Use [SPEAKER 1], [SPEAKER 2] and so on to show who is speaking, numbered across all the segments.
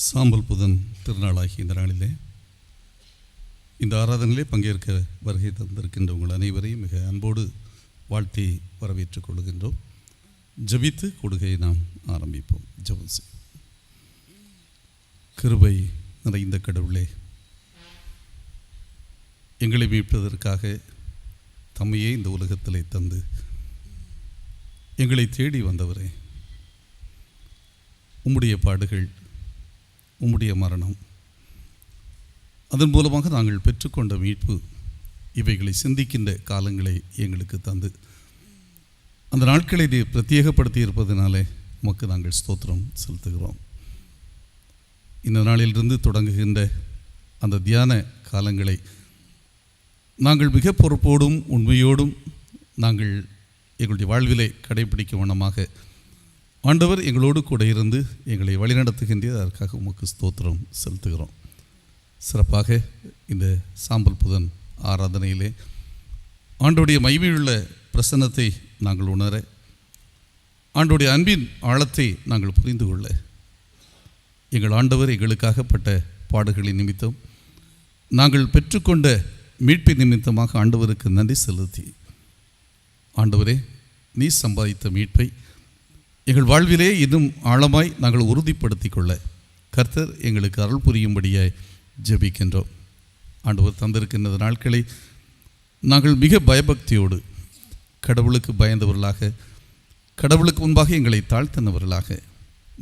[SPEAKER 1] சாம்பல் புதன் திருநாளாகிய இந்த நாளிலே இந்த ஆராதனையிலே பங்கேற்க வருகை தந்திருக்கின்ற உங்கள் அனைவரையும் மிக அன்போடு வாழ்த்தி வரவேற்றுக் கொள்கின்றோம். ஜபித்து கொடுகையை நாம் ஆரம்பிப்போம். ஜெபம் செய்வோம். கிருபை நிறைந்த கடவுளே, எங்களை மீட்பதற்காக தம்மையே இந்த உலகத்திலே தந்து எங்களை தேடி வந்தவரே, உம்முடைய பாடுகள், உம்முடைய மரணம், அதன் மூலமாக நாங்கள் பெற்றுக்கொண்ட மீட்பு, இவைகளை சிந்திக்கின்ற காலங்களை எங்களுக்கு தந்து அந்த நாட்களை பிரத்யேகப்படுத்தி இருப்பதனாலே உமக்கு நாங்கள் ஸ்தோத்திரம் செலுத்துகிறோம். இந்த நாளிலிருந்து தொடங்குகின்ற அந்த தியான காலங்களை நாங்கள் மிக பொறுப்போடும் உண்மையோடும் நாங்கள் எங்களுடைய வாழ்விலை கடைபிடிக்கும் வண்ணமாக ஆண்டவர் எங்களோடு கூட இருந்து எங்களை வழிநடத்துகின்ற அதற்காக உமக்கு ஸ்தோத்திரம் செலுத்துகிறோம். சிறப்பாக இந்த சாம்பல் புதன் ஆராதனையிலே ஆண்டோடைய மகிமையுள்ள பிரசன்னத்தை நாங்கள் உணர, ஆண்டோடைய அன்பின் ஆழத்தை நாங்கள் புரிந்து கொள்ள, எங்கள் ஆண்டவர் எங்களுக்காகப்பட்ட பாடுகளின் நிமித்தம் நாங்கள் பெற்றுக்கொண்ட மீட்பின் நிமித்தமாக ஆண்டவருக்கு நன்றி செலுத்தி, ஆண்டவரே நீ சம்பாதித்த மீட்பை எங்கள் வாழ்விலே இன்னும் ஆழமாய் நாங்கள் உறுதிப்படுத்தி கொள்ள கர்த்தர் எங்களுக்கு அருள் புரியும்படியாய் ஜெபிக்கின்றோம். ஆண்டவர் தந்திருக்கின்ற நாட்களை நாங்கள் மிக பயபக்தியோடு கடவுளுக்கு பயந்தவர்களாக, கடவுளுக்கு முன்பாக எங்களை தாழ்த்தினவர்களாக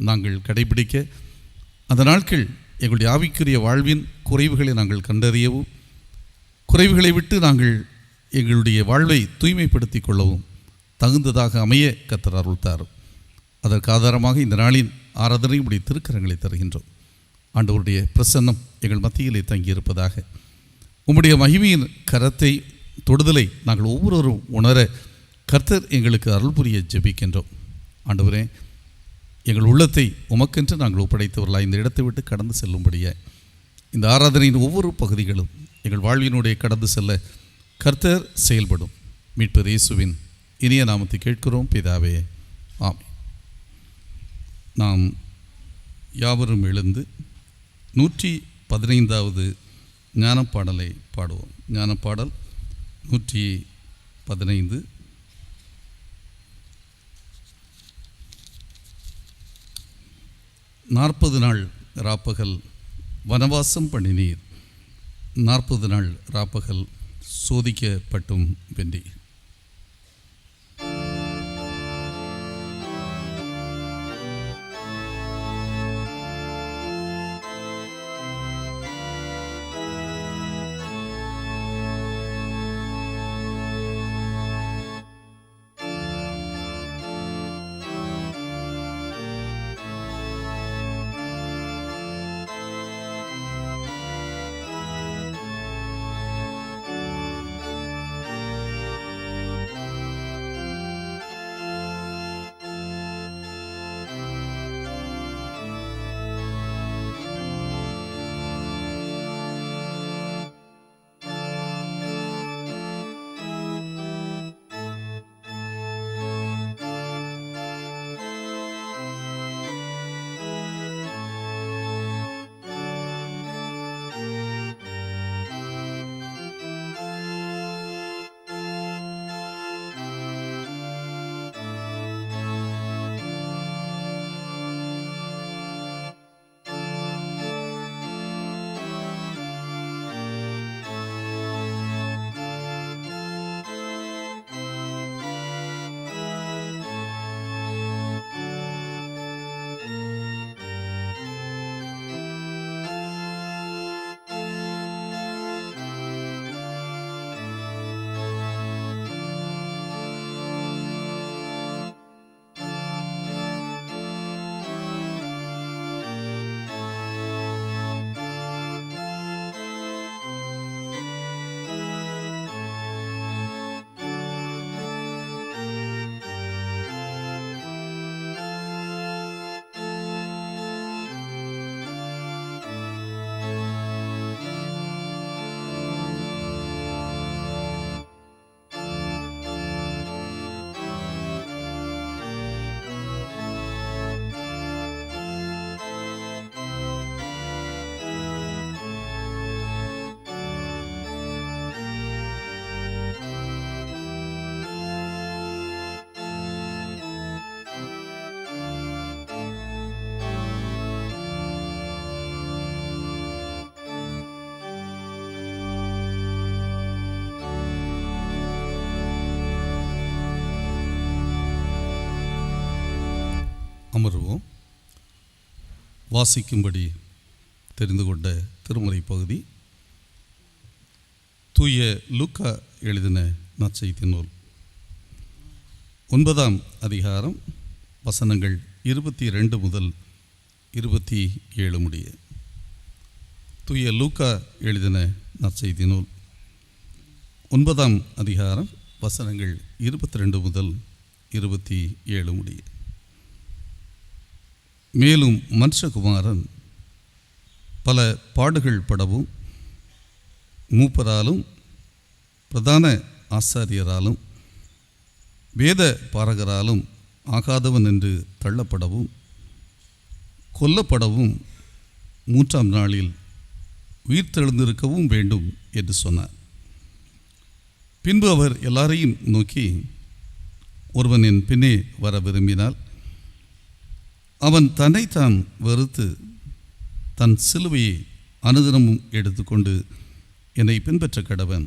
[SPEAKER 1] நாங்கள் கடைபிடிக்க, அந்த நாட்கள் எங்களுடைய ஆவிக்குரிய வாழ்வின் குறைவுகளை நாங்கள் கண்டறியவும், குறைவுகளை விட்டு நாங்கள் எங்களுடைய வாழ்வை தூய்மைப்படுத்தி கொள்ளவும் தகுந்ததாக அமைய கர்த்தர் அருள் தாரும். அதற்கு ஆதாரமாக இந்த நாளின் ஆராதனை உடைய திருக்கரங்களை தருகின்றோம். ஆண்டவருடைய பிரசன்னம் எங்கள் மத்தியிலே தங்கியிருப்பதாக, உம்முடைய மகிமையின் கரத்தை தொடுதலை நாங்கள் ஒவ்வொருவரும் உணர கர்த்தர் எங்களுக்கு அருள் புரிய ஜெபிக்கின்றோம். ஆண்டவரே, எங்கள் உள்ளத்தை உமக்கென்று நாங்கள் ஒப்படைத்தவர்களாக இந்த இடத்தை விட்டு கடந்து செல்லும்படியாய் இந்த ஆராதனையின் ஒவ்வொரு பகுதிகளும் எங்கள் வாழ்வினுடைய கடந்து செல்ல கர்த்தர் செயல்படும். மீட்பர் இயேசுவின் இனிய நாமத்தை கேட்கிறோம் பிதாவே, ஆமென். நாம் யாவரும் எழுந்து 115வது ஞானப்பாடலை பாடுவோம். ஞானப்பாடல் 115. நாற்பது நாள் ராப்பகல் வனவாசம் பண்ணினீர், 40 நாள் ராப்பகல் சோதிக்கப்பட்டும் வென்றீர். அமருவோம். வாசிக்கும்படி தெரிந்து கொண்ட திருமறை பகுதி தூய லூக்கா எழுதின நற்செய்தி நூல் 9ஆம் அதிகாரம் வசனங்கள் 22 முதல் 27 முடிய. தூய லூக்கா எழுதின நற்செய்தி நூல் 9ஆம் அதிகாரம் வசனங்கள் 22 முதல் 27 முடிய. மேலும் மனுஷகுமாரன் பல பாடுகள் படவும் மூப்பராலும் பிரதான ஆசாரியராலும் வேத பாரகராலும் ஆகாதவன் என்று தள்ளப்படவும் கொல்லப்படவும் 3ஆம் நாளில் உயிர்த்தெழுந்திருக்கவும் வேண்டும் என்று சொன்னார். பின்பு அவர் எல்லாரையும் நோக்கி, ஒருவன் என் பின்னே வர விரும்பினால் அவன் தன்னைத்தான் வெறுத்து தன் சிலுவையை அனுதினமும் எடுத்துக்கொண்டு என்னை பின்பற்ற கடவன்.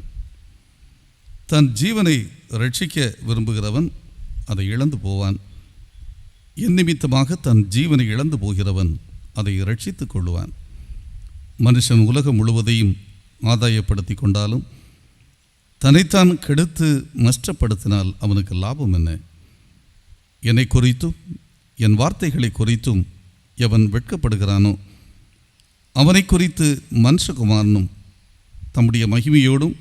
[SPEAKER 1] தன் ஜீவனை ரட்சிக்க விரும்புகிறவன் அதை இழந்து போவான். என் நிமித்தமாக தன் ஜீவனை இழந்து போகிறவன் அதை ரட்சித்து கொள்ளுவான். மனுஷன் உலகம் முழுவதையும் ஆதாயப்படுத்தி கொண்டாலும் தன்னைத்தான் கெடுத்து நஷ்டப்படுத்தினால் அவனுக்கு லாபம் என்ன? என்னை குறித்தும் என் வார்த்தைகளை குறித்தும் எவன் வெட்கப்படுகிறானோ அவனை குறித்து மனுஷகுமாரனும் தம்முடைய மகிமையோடும்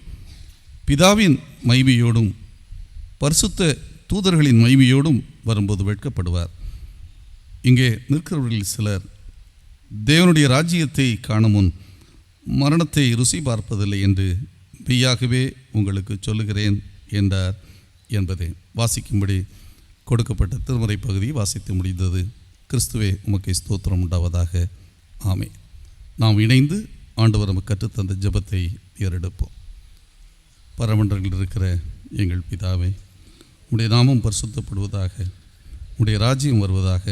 [SPEAKER 1] பிதாவின் மகிமையோடும் பரிசுத்த தூதர்களின் மகிமையோடும் வரும்போது வெட்கப்படுவார். இங்கே நிற்கிறவர்களில் சிலர் தேவனுடைய ராஜ்யத்தை காணும் முன் மரணத்தை ருசி பார்ப்பதில்லை என்று மெய்யாகவே உங்களுக்கு சொல்லுகிறேன் என்றார் என்பதை வாசிக்கும்படி கொடுக்கப்பட்ட திருமறை பகுதி வாசித்து முடிந்தது. கிறிஸ்துவே உமக்கு ஸ்தோத்திரம் உண்டாவதாக. ஆமே. நாம் இணைந்து ஆண்டவர் நமக்கு கற்றுத்தந்த ஜெபத்தை ஏறெடுப்போம். பரமண்டலங்களில் இருக்கிற எங்கள் பிதாவே, உம்முடைய நாமம் பரிசுத்தப்படுவதாக, உம்முடைய ராஜ்யம் வருவதாக,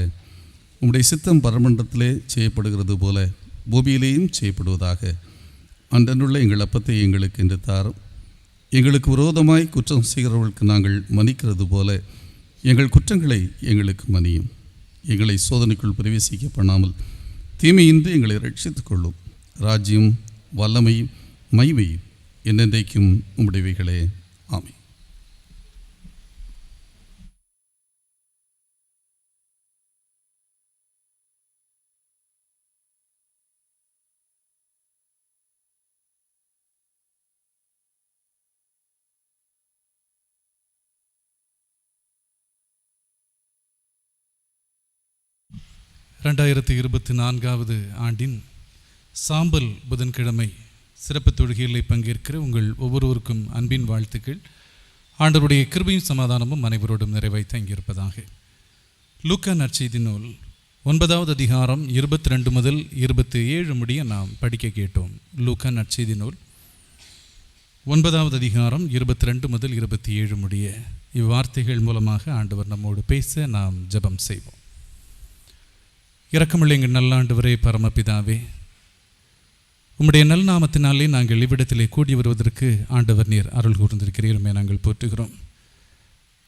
[SPEAKER 1] உம்முடைய சித்தம் பரமண்டலத்திலே செய்யப்படுகிறது போல பூமியிலேயும் செய்யப்படுவதாக. அன்றன்றுள்ள எங்கள் அப்பத்தை எங்களுக்கு இன்று தாரும். எங்களுக்கு விரோதமாய் குற்றம் செய்கிறவர்களுக்கு நாங்கள் மன்னிக்கிறது போல எங்கள் குற்றங்களை எங்களுக்கு மன்னியும். எங்களை சோதனைக்குள் பிரவேசிக்க பண்ணாமல் தீமையின்றி எங்களை ரட்சித்துக் கொள்ளும். ராஜ்யம் வல்லமையும் மகிமையும் என்னென்றைக்கும் உம்முடையவைகளே. ஆமென்.
[SPEAKER 2] ரெண்டாயிரத்தி 24 ஆண்டின் சாம்பல் புதன்கிழமை சிறப்பு தொழுகையில் பங்கேற்கிற உங்கள் ஒவ்வொருவருக்கும் அன்பின் வாழ்த்துக்கள். ஆண்டவருடைய கிருபையும் சமாதானமும் அனைவரோடும் நிறைவாய் தங்கியிருப்பதாக. லூக்கா நற்செய்தி நூல் 9ஆவது அதிகாரம் 22 முதல் 27 முடிய நாம் படிக்க கேட்டோம். லூக்கா நற்செய்தி நூல் 9ஆவது அதிகாரம் 22 முதல் 27 முடிய இவ்வார்த்தைகள் மூலமாக ஆண்டவர் நம்மோடு பேச நாம் ஜெபம் செய்வோம். இரக்கமுள்ள எங்கள் நல்ல ஆண்டவரே, பரமபிதாவே, உம்முடைய நல் நாமத்தினாலே நாங்கள் இவ்விடத்திலே கூடி வருவதற்கு ஆண்டவர் நீர் அருள் கூர்ந்திருக்கிறீருமே நாங்கள் போற்றுகிறோம்.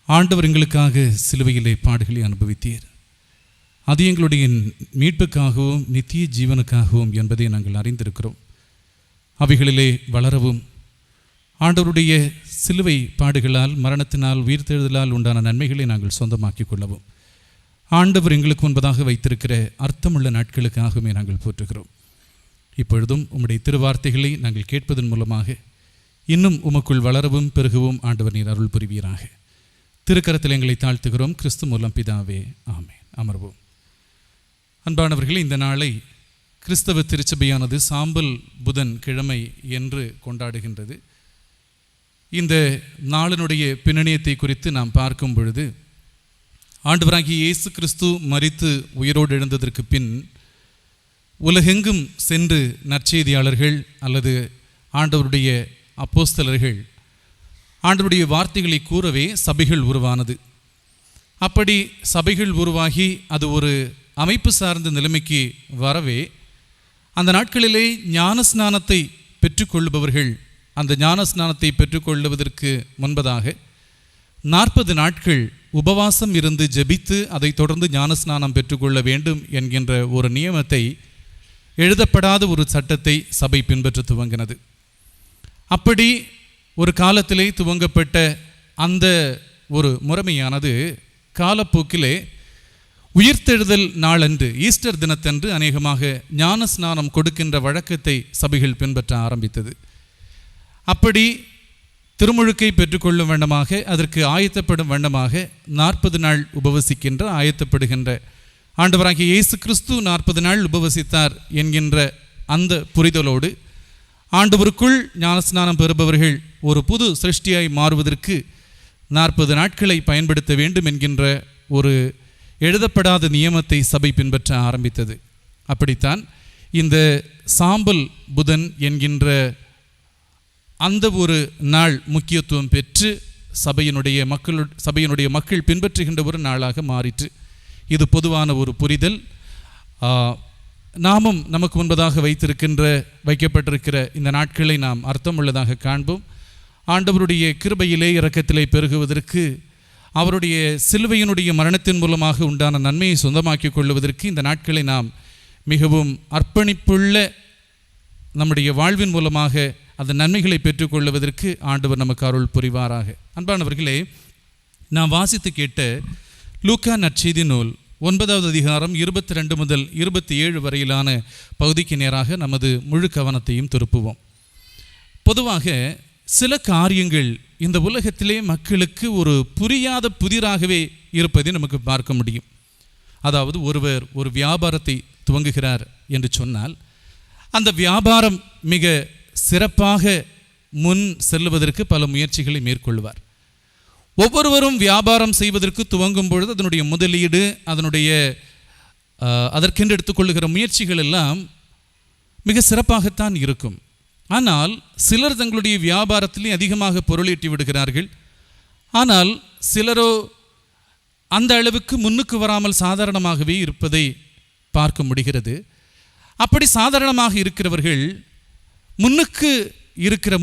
[SPEAKER 2] ஆண்டவர் எங்களுக்காக சிலுவையிலே பாடுகளை அனுபவித்தீர். அது எங்களுடைய மீட்புக்காகவும் நித்திய ஜீவனுக்காகவும் என்பதை நாங்கள் அறிந்திருக்கிறோம். அவைகளிலே வளரவும் ஆண்டவருடைய சிலுவை பாடுகளால் மரணத்தினால் உயிர்த்தெழுதலால் உண்டான நன்மைகளை நாங்கள் சொந்தமாக்கி கொள்ளவும் ஆண்டவர் எங்களுக்கு முன்பதாக வைத்திருக்கிற அர்த்தமுள்ள நாட்களுக்காகவே நாங்கள் போற்றுகிறோம். இப்பொழுதும் உம்முடைய திருவார்த்தைகளை நாங்கள் கேட்பதன் மூலமாக இன்னும் உமக்குள் வளரவும் பெருகவும் ஆண்டவர் நீர் அருள் புரிவீராக. திருக்கரத்தில் எங்களை தாழ்த்துகிறோம் கிறிஸ்து மூலம் பிதாவே. ஆமென். அமர்வோம். அன்பானவர்களே, இந்த நாளை கிறிஸ்தவ திருச்சபையானது சாம்பல் புதன் கிழமை என்று கொண்டாடுகின்றது. இந்த நாளினுடைய பின்னணியத்தை குறித்து நாம் பார்க்கும் பொழுது, ஆண்டவராகிய இயேசு கிறிஸ்து மரித்து உயிரோடு எழுந்ததற்கு பின் உலகெங்கும் சென்று நற்செய்தியாளர்கள் அல்லது ஆண்டவருடைய அப்போஸ்தலர்கள் ஆண்டவருடைய வார்த்தைகளை கூறவே சபைகள் உருவானது. அப்படி சபைகள் உருவாகி அது ஒரு அமைப்பு சார்ந்த நிலைமைக்கு வரவே அந்த நாட்களிலே ஞான ஸ்நானத்தை பெற்றுக்கொள்பவர்கள் அந்த ஞான ஸ்நானத்தை பெற்றுக்கொள்வதற்கு முன்பதாக 40 நாட்கள் உபவாசம் இருந்து ஜெபித்து அதை தொடர்ந்து ஞானஸ்நானம் பெற்றுக்கொள்ள வேண்டும் என்கின்ற ஒரு நியமத்தை, எழுதப்படாத ஒரு சட்டத்தை சபை பின்பற்ற துவங்கினது. அப்படி ஒரு காலத்திலே துவங்கப்பட்ட அந்த ஒரு முறைமையானது காலப்போக்கிலே உயிர்த்தெழுதல் நாளன்று, ஈஸ்டர் தினத்தன்று அநேகமாக ஞான ஸ்நானம் கொடுக்கின்ற வழக்கத்தை சபைகள் பின்பற்ற ஆரம்பித்தது. அப்படி திருமுழுக்கை பெற்றுக்கொள்ளும் வண்ணமாக, அதற்கு ஆயத்தப்படும் வண்ணமாக 40 நாள் உபவசிக்கின்ற, ஆயத்தப்படுகின்ற, ஆண்டவராகிய இயேசு கிறிஸ்து 40 நாள் உபவசித்தார் என்கின்ற அந்த புரிதலோடு ஆண்டவருக்குள் ஞானஸ்நானம் பெறுபவர்கள் ஒரு புது சிருஷ்டியாய் மாறுவதற்கு 40 நாட்களை பயன்படுத்த வேண்டும் என்கின்ற ஒரு எழுதப்படாத நியமத்தை சபை பின்பற்ற ஆரம்பித்தது. அப்படித்தான் இந்த சாம்பல் புதன் என்கின்ற அந்த ஒரு நாள் முக்கியத்துவம் பெற்று சபையினுடைய மக்கள் பின்பற்றுகின்ற ஒரு நாளாக மாறிற்று. இது பொதுவான ஒரு புரிதல். நாமும் நமக்கு முன்பதாக வைக்கப்பட்டிருக்கிற இந்த நாட்களை நாம் அர்த்தமுள்ளதாக காண்போம். ஆண்டவருடைய கிருபையிலே இரக்கத்திலே பெருகுவதற்கு, அவருடைய சிலுவையினுடைய மரணத்தின் மூலமாக உண்டான நன்மையை சொந்தமாக்கிக் கொள்வதற்கு இந்த நாட்களை நாம் மிகவும் அர்ப்பணிப்புள்ள நம்முடைய வாழ்வின் மூலமாக அந்த நன்மைகளை பெற்றுக்கொள்வதற்கு ஆண்டவர் நமக்கு அருள் புரிவாராக. அன்பானவர்களே, நாம் வாசித்து கேட்ட லூக்கா நற்செய்தி நூல் 9வது அதிகாரம் 22 முதல் 27 வரையிலான பகுதிக்கு நேராக நமது முழு கவனத்தையும் திருப்புவோம். பொதுவாக சில காரியங்கள் இந்த உலகத்திலே மக்களுக்கு ஒரு புரியாத புதிராகவே இருப்பதை நமக்கு பார்க்க முடியும். அதாவது, ஒருவர் ஒரு வியாபாரத்தை துவங்குகிறார் என்று சொன்னால் அந்த வியாபாரம் மிக சிறப்பாக முன் செல்லுவதற்கு பல முயற்சிகளை மேற்கொள்வார். ஒவ்வொருவரும் வியாபாரம் செய்வதற்கு துவங்கும் பொழுது அதனுடைய முதலீடு, அதற்கென்று எடுத்துக்கொள்ளுகிற முயற்சிகள் எல்லாம் மிக சிறப்பாகத்தான் இருக்கும். ஆனால் சிலர் தங்களுடைய வியாபாரத்திலே அதிகமாக பொருளீட்டி விடுகிறார்கள். ஆனால் சிலரோ அந்த அளவுக்கு முன்னுக்கு வராமல் சாதாரணமாகவே இருப்பதை பார்க்க முடிகிறது. அப்படி சாதாரணமாக இருக்கிறவர்கள்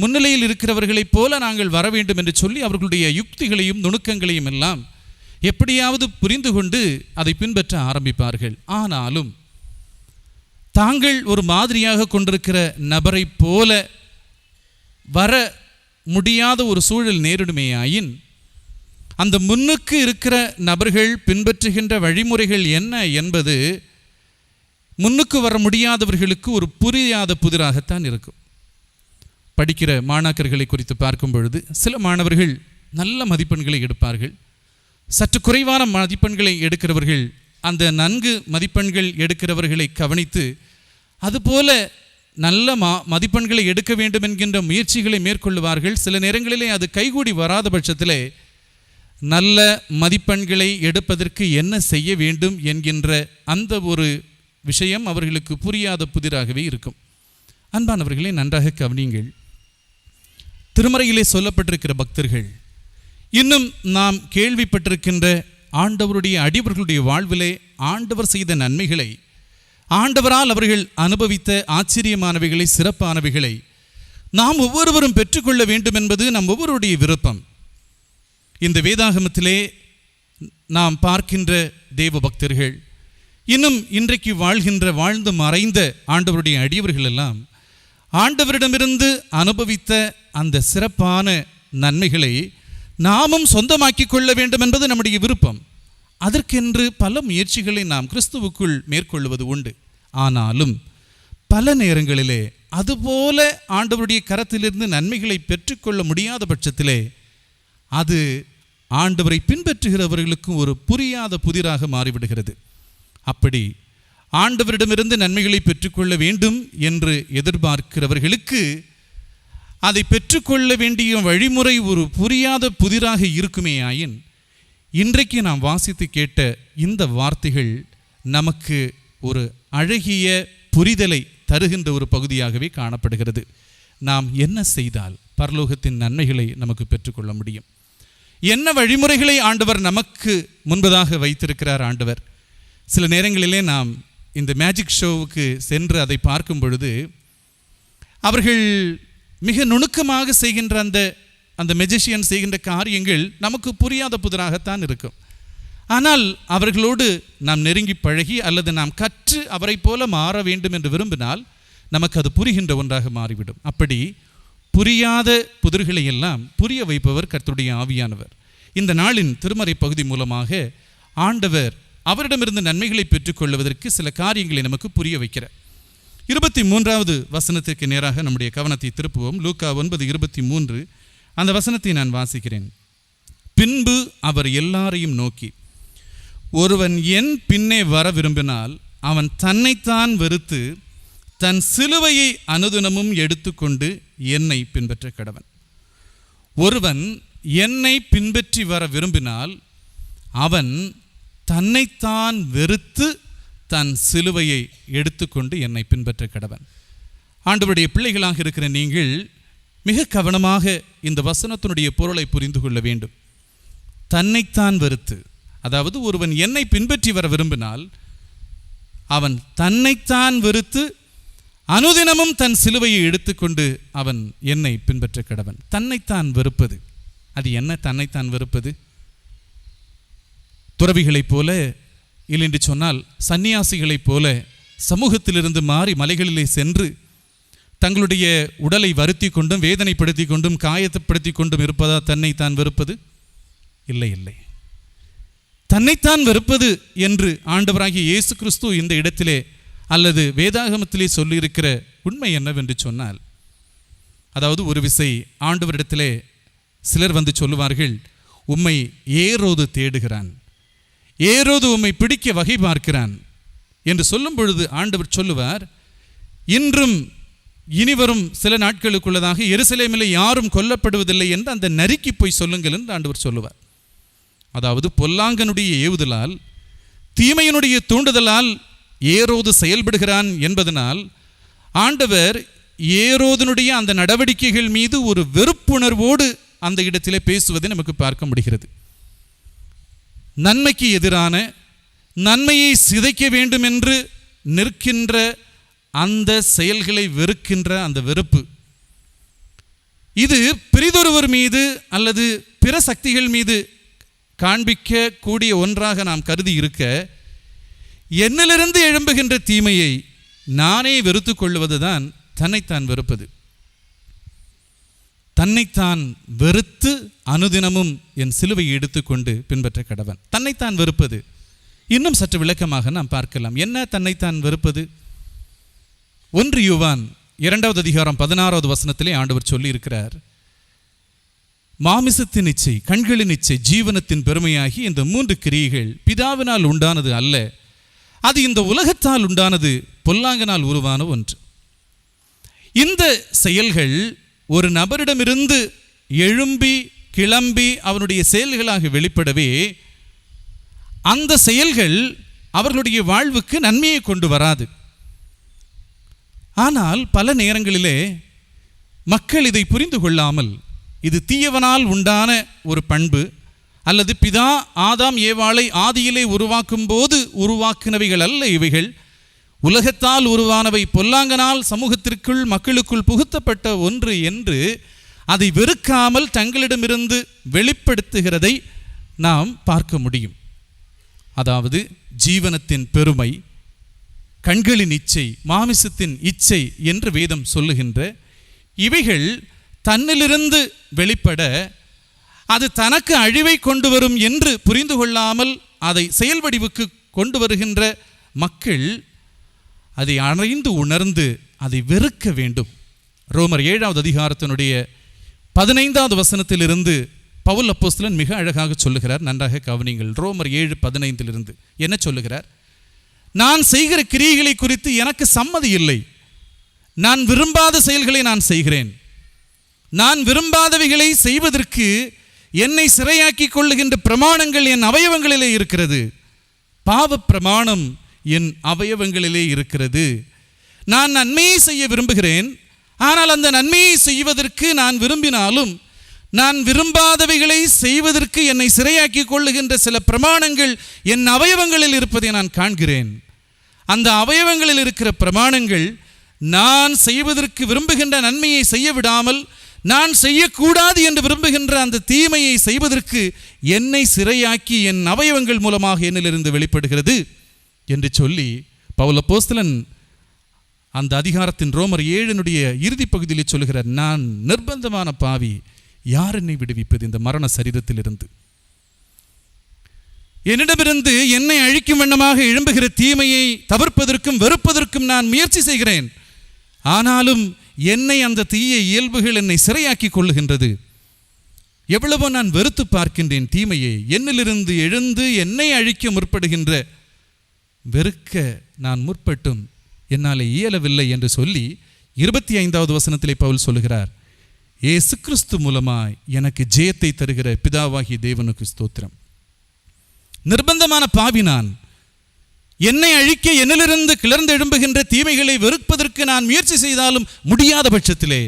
[SPEAKER 2] முன்னிலையில் இருக்கிறவர்களைப் போல நாங்கள் வர வேண்டும் என்று சொல்லி அவர்களுடைய யுக்திகளையும் நுணுக்கங்களையும் எல்லாம் எப்படியாவது புரிந்து கொண்டு அதை பின்பற்ற ஆரம்பிப்பார்கள். ஆனாலும் தாங்கள் ஒரு மாதிரியாக கொண்டிருக்கிற நபரை போல வர முடியாத ஒரு சூழல் நேரிடுமேயாயின், அந்த முன்னுக்கு இருக்கிற நபர்கள் பின்பற்றுகின்ற வழிமுறைகள் என்ன என்பது முன்னுக்கு வர முடியாதவர்களுக்கு ஒரு புரியாத புதிராகத்தான் இருக்கும். படிக்கிற மாணாக்கர்களை குறித்து பார்க்கும் பொழுது சில மாணவர்கள் நல்ல மதிப்பெண்களை எடுப்பார்கள். சற்று குறைவான மதிப்பெண்களை எடுக்கிறவர்கள் அந்த நன்கு மதிப்பெண்கள் எடுக்கிறவர்களை கவனித்து அதுபோல நல்ல மதிப்பெண்களை எடுக்க வேண்டும் என்கின்ற முயற்சிகளை மேற்கொள்வார்கள். சில நேரங்களிலே அது கைகூடி வராத பட்சத்திலே நல்ல மதிப்பெண்களை எடுப்பதற்கு என்ன செய்ய வேண்டும் என்கின்ற அந்த ஒரு விஷயம் அவர்களுக்கு புரியாத புதிராகவே இருக்கும். அன்பானவர்களே, நன்றாக கவனியுங்கள். திருமறையிலே சொல்லப்பட்டிருக்கிற பக்தர்கள், இன்னும் நாம் கேள்விப்பட்டிருக்கின்ற ஆண்டவருடைய அடியவர்களுடைய வாழ்விலே ஆண்டவர் செய்த நன்மைகளை, ஆண்டவரால் அவர்கள் அனுபவித்த ஆச்சரியமானவைகளை, சிறப்பானவைகளை நாம் ஒவ்வொருவரும் பெற்றுக்கொள்ள வேண்டும் என்பது நம் ஒவ்வொருடைய விருப்பம். இந்த வேதாகமத்திலே நாம் பார்க்கின்ற தேவ பக்தர்கள், இன்னும் இன்றைக்கு வாழ்ந்து மறைந்த ஆண்டவருடைய அடியவர்கள் எல்லாம் ஆண்டவரிடமிருந்து அனுபவித்த அந்த சிறப்பான நன்மைகளை நாமும் சொந்தமாக்கி கொள்ள வேண்டும் என்பது நம்முடைய விருப்பம். அதற்கென்று பல முயற்சிகளை நாம் கிறிஸ்துவுக்குள் மேற்கொள்வது உண்டு. ஆனாலும் பல நேரங்களிலே அதுபோல ஆண்டவருடைய கரத்திலிருந்து நன்மைகளை பெற்றுக்கொள்ள முடியாத பட்சத்திலே அது ஆண்டவரை பின்பற்றுகிறவர்களுக்கும் ஒரு புரியாத புதிராக மாறிவிடுகிறது. அப்படி ஆண்டவரிடமிருந்து நன்மைகளை பெற்றுக்கொள்ள வேண்டும் என்று எதிர்பார்க்கிறவர்களுக்கு அதை பெற்றுக்கொள்ள வேண்டிய வழிமுறை ஒரு புரியாத புதிராக இருக்குமேயாயின், இன்றைக்கு நாம் வாசித்து கேட்ட இந்த வார்த்தைகள் நமக்கு ஒரு அழகிய புரிதலை தருகின்ற ஒரு பகுதியாகவே காணப்படுகிறது. நாம் என்ன செய்தால் பரலோகத்தின் நன்மைகளை நமக்கு பெற்றுக்கொள்ள முடியும்? என்ன வழிமுறைகளை ஆண்டவர் நமக்கு முன்பதாக வைத்திருக்கிறார் ஆண்டவர்? சில நேரங்களிலே நாம் இந்த மேஜிக் ஷோவுக்கு சென்று அதை பார்க்கும் பொழுது அவர்கள் மிக நுணுக்கமாக செய்கின்ற அந்த அந்த மெஜிஷியன் செய்கின்ற காரியங்கள் நமக்கு புரியாத புதிராகத்தான் இருக்கும். ஆனால் அவர்களோடு நாம் நெருங்கி பழகி அல்லது நாம் கற்று அவரை போல மாற வேண்டும் என்று விரும்பினால் நமக்கு அது புரிகின்ற ஒன்றாக மாறிவிடும். அப்படி புரியாத புதிர்களை எல்லாம் புரிய வைப்பவர் கர்த்தருடைய ஆவியானவர். இந்த நாளின் திருமறை பகுதி மூலமாக ஆண்டவர் அவரிடமிருந்து நன்மைகளை பெற்றுக்கொள்வதற்கு சில காரியங்களை நமக்கு புரிய வைக்கிறார். 23வது வசனத்திற்கு நேராக நம்முடைய கவனத்தை திருப்புவோம். லூக்கா 9:23 அந்த வசனத்தை நான் வாசிக்கிறேன். பின்பு அவர் எல்லாரையும் நோக்கி, ஒருவன் என் பின்னே வர விரும்பினால் அவன் தன்னைத்தான் வெறுத்து தன் சிலுவையை அனுதினமும் எடுத்துக்கொண்டு என்னை பின்பற்ற கடவன். ஒருவன் என்னை பின்பற்றி வர விரும்பினால் அவன் தன்னைத்தான் வெறுத்து தன் சிலுவையை எடுத்துக்கொண்டு என்னை பின்பற்ற கடவன். ஆண்டவருடைய பிள்ளைகளாக இருக்கிற நீங்கள் மிக கவனமாக இந்த வசனத்தினுடைய பொருளை புரிந்து கொள்ள வேண்டும். தன்னைத்தான் வெறுத்து, அதாவது ஒருவன் என்னை பின்பற்றி வர விரும்பினால் அவன் தன்னைத்தான் வெறுத்து அனுதினமும் தன் சிலுவையை எடுத்துக்கொண்டு அவன் என்னை பின்பற்ற கடவன். தன்னைத்தான் வெறுப்பது, அது என்ன தன்னைத்தான் வெறுப்பது? துறவிகளைப் போல, இல்லென்று சொன்னால் சன்னியாசிகளைப் போல சமூகத்திலிருந்து மாறி மலைகளிலே சென்று தங்களுடைய உடலை வருத்தி கொண்டும் வேதனைப்படுத்தி கொண்டும் காயத்தைப்படுத்தி கொண்டும் இருப்பதா தன்னைத்தான் வெறுப்பது? இல்லை இல்லை. தன்னைத்தான் வெறுப்பது என்று ஆண்டவராகிய இயேசு கிறிஸ்து இந்த இடத்திலே அல்லது வேதாகமத்திலே சொல்லியிருக்கிற உண்மை என்னவென்று சொன்னால், அதாவது ஒரு விசை ஆண்டவரிடத்திலே சிலர் வந்து சொல்லுவார்கள், உம்மை ஏரோது தேடுகிறான், ஏரோது உம்மை பிடிக்க வகை பார்க்கிறான் என்று சொல்லும் பொழுது ஆண்டவர் சொல்லுவார், இன்றும் இனிவரும் சில நாட்களுக்குள்ளதாக எருசலேமிலே யாரும் கொல்லப்படுவதில்லை என்று அந்த நரிக்கு போய் சொல்லுங்கள் என்று ஆண்டவர் சொல்லுவார். அதாவது பொல்லாங்கனுடைய ஏவுதலால், தீமையினுடைய தூண்டுதலால் ஏரோது செயல்படுகிறான் என்பதனால் ஆண்டவர் ஏரோதனுடைய அந்த நடவடிக்கைகள் மீது ஒரு வெறுப்புணர்வோடு அந்த இடத்திலே பேசுவதை நமக்கு பார்க்க முடிகிறது. நன்மைக்கு எதிரான, நன்மையை சிதைக்க வேண்டும் என்று நிற்கின்ற அந்த செயல்களை வெறுக்கின்ற அந்த வெறுப்பு, இது பிறிதொருவர் மீது அல்லது பிற சக்திகள் மீது காண்பிக்க கூடிய ஒன்றாக நாம் கருதி இருக்க, என்னிலிருந்து எழும்புகின்ற தீமையை நானே வெறுத்து கொள்வதுதான் தன்னைத்தான் வெறுப்பது. தன்னைத்தான் வெறுத்து அனுதினமும் என் சிலுவையை எடுத்துக்கொண்டு பின்பற்ற கடவன். தன்னைத்தான் வெறுப்பது இன்னும் சற்று விளக்கமாக நாம் பார்க்கலாம். என்ன தன்னைத்தான் வெறுப்பது? 1 யோவான் 2வது அதிகாரம் 16வது வசனத்திலே ஆண்டவர் சொல்லி இருக்கிறார், மாமிசத்தின் இச்சை, கண்களின் இச்சை, ஜீவனத்தின் பெருமையாகி இந்த 3 கிரியைகள் பிதாவினால் உண்டானது அல்ல, அது இந்த உலகத்தால் உண்டானது, பொல்லாங்கனால் உருவான ஒன்று. இந்த செயல்கள் ஒரு நபரிடமிருந்து எழும்பி கிளம்பி அவனுடைய செயல்களாக வெளிப்படவே அந்த செயல்கள் அவர்களுடைய வாழ்வுக்கு நன்மையை கொண்டு வராது. ஆனால் பல நேரங்களிலே மக்கள் இதை புரிந்து கொள்ளாமல், இது தீயவனால் உண்டான ஒரு பண்பு அல்லது பிதா ஆதாம் ஏவாளை ஆதியிலே உருவாக்கும் போது உருவாக்கினவைகள் அல்ல இவைகள், உலகத்தால் உருவானவை, பொல்லாங்கனால் சமூகத்திற்குள் மக்களுக்குள் புகுத்தப்பட்ட ஒன்று என்று அதை வெறுக்காமல் தங்களிடமிருந்து வெளிப்படுத்துகிறதை நாம் பார்க்க முடியும். அதாவது ஜீவனத்தின் பெருமை, கண்களின் இச்சை, மாமிசத்தின் இச்சை என்று வேதம் சொல்லுகின்ற இவைகள் தன்னிலிருந்து வெளிப்பட அது தனக்கு அழிவை கொண்டு வரும் என்று புரிந்து கொள்ளாமல் அதை செயல் வடிவுக்கு கொண்டு வருகின்ற மக்கள் அதை அறிந்து உணர்ந்து அதை வெறுக்க வேண்டும். ரோமர் 7வது அதிகாரத்தினுடைய 15வது வசனத்திலிருந்து பவுல் அப்போஸ்தலன் மிக அழகாக சொல்லுகிறார். நன்றாக கவனிங்கள். ரோமர் 7:15 என்ன சொல்லுகிறார்? நான் செய்கிற கிரியைகளை குறித்து எனக்கு சம்மதி இல்லை, நான் விரும்பாத செயல்களை நான் செய்கிறேன், நான் விரும்பாதவைகளை செய்வதற்கு என்னை சிறையாக்கி கொள்ளுகின்ற பிரமாணங்கள் என் அவயவங்களிலே இருக்கிறது. பாவ பிரமாணம் என் அவயவங்களிலே இருக்கிறது. நான் நன்மையை செய்ய விரும்புகிறேன், ஆனால் அந்த நன்மையை செய்வதற்கு நான் விரும்பினாலும் நான் விரும்பாதவைகளை செய்வதற்கு என்னை சிறையாக்கி கொள்ளுகின்ற சில பிரமாணங்கள் என் அவயவங்களில் இருப்பதை நான் காண்கிறேன். அந்த அவயவங்களில் இருக்கிற பிரமாணங்கள் நான் செய்வதற்கு விரும்புகின்ற நன்மையை செய்ய விடாமல் நான் செய்யக்கூடாது என்று விரும்புகின்ற அந்த தீமையை செய்வதற்கு என்னை சிறையாக்கி என் அவயவங்கள் மூலமாக என்னிலிருந்து வெளிப்படுகிறது என்று சொல்லி பவுல் அப்போஸ்தலன் அந்த அதிகாரத்தின் ரோமர் 7 இறுதி பகுதியில் சொல்கிறார், நான் நிர்பந்தமான பாவி, யார் என்னை விடுவிப்பது இந்த மரண சரீரத்திலிருந்து? என்னிடமிருந்து என்னை அழிக்கும் வண்ணமாக எழும்புகிற தீமையை தவிர்ப்பதற்கும் வெறுப்பதற்கும் நான் முயற்சி செய்கிறேன். ஆனாலும் என்னை அந்த தீய இயல்புகள் என்னை சிறையாக்கி கொள்ளுகின்றது. எவ்வளவோ நான் வெறுத்து பார்க்கின்றேன் தீமையை. என்னிலிருந்து எழுந்து என்னை அழிக்க முற்படுகின்ற வெறுக்க நான் முற்பட்டும் என்னால் இயலவில்லை என்று சொல்லி 25வது வசனத்திலே பவுல் சொல்லுகிறார், இயேசு கிறிஸ்து மூலமாய் எனக்கு ஜெயத்தை தருகிற பிதாவாகிய தேவனுக்கு ஸ்தோத்திரம். நிர்பந்தமான பாவி நான். என்னை அழிக்க என்னிலிருந்து கிளர்ந்து எழும்புகின்ற தீமைகளை வெறுப்பதற்கு நான் முயற்சி செய்தாலும் முடியாத பட்சத்திலே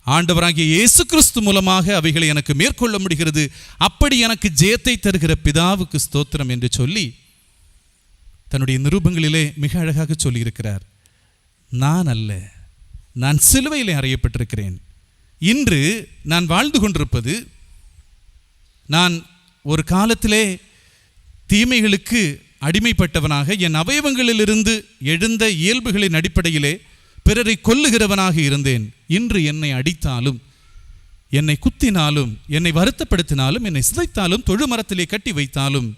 [SPEAKER 2] ஆண்டவராகிய இயேசு கிறிஸ்து மூலமாக அவைகளை எனக்கு மேற்கொள்ள முடிகிறது. அப்படி எனக்கு ஜெயத்தை தருகிற பிதாவுக்கு ஸ்தோத்திரம் என்று சொல்லி தன்னுடைய நிருபங்களிலே மிக அழகாக சொல்லியிருக்கிறார். நான் அல்ல, நான் சிலுவையிலே அறையப்பட்டிருக்கிறேன். இன்று நான் வாழ்ந்து கொண்டிருப்பது, நான் ஒரு காலத்திலே தீமைகளுக்கு அடிமைப்பட்டவனாக என் அவயவங்களிலிருந்து எழுந்த இயல்புகளின் அடிப்படையிலே பிறரை கொல்லுகிறவனாக இருந்தேன். இன்று என்னை அடித்தாலும், என்னை குத்தினாலும், என்னை வருத்தப்படுத்தினாலும், என்னை சிதைத்தாலும், தொழுமரத்திலே கட்டி வைத்தாலும்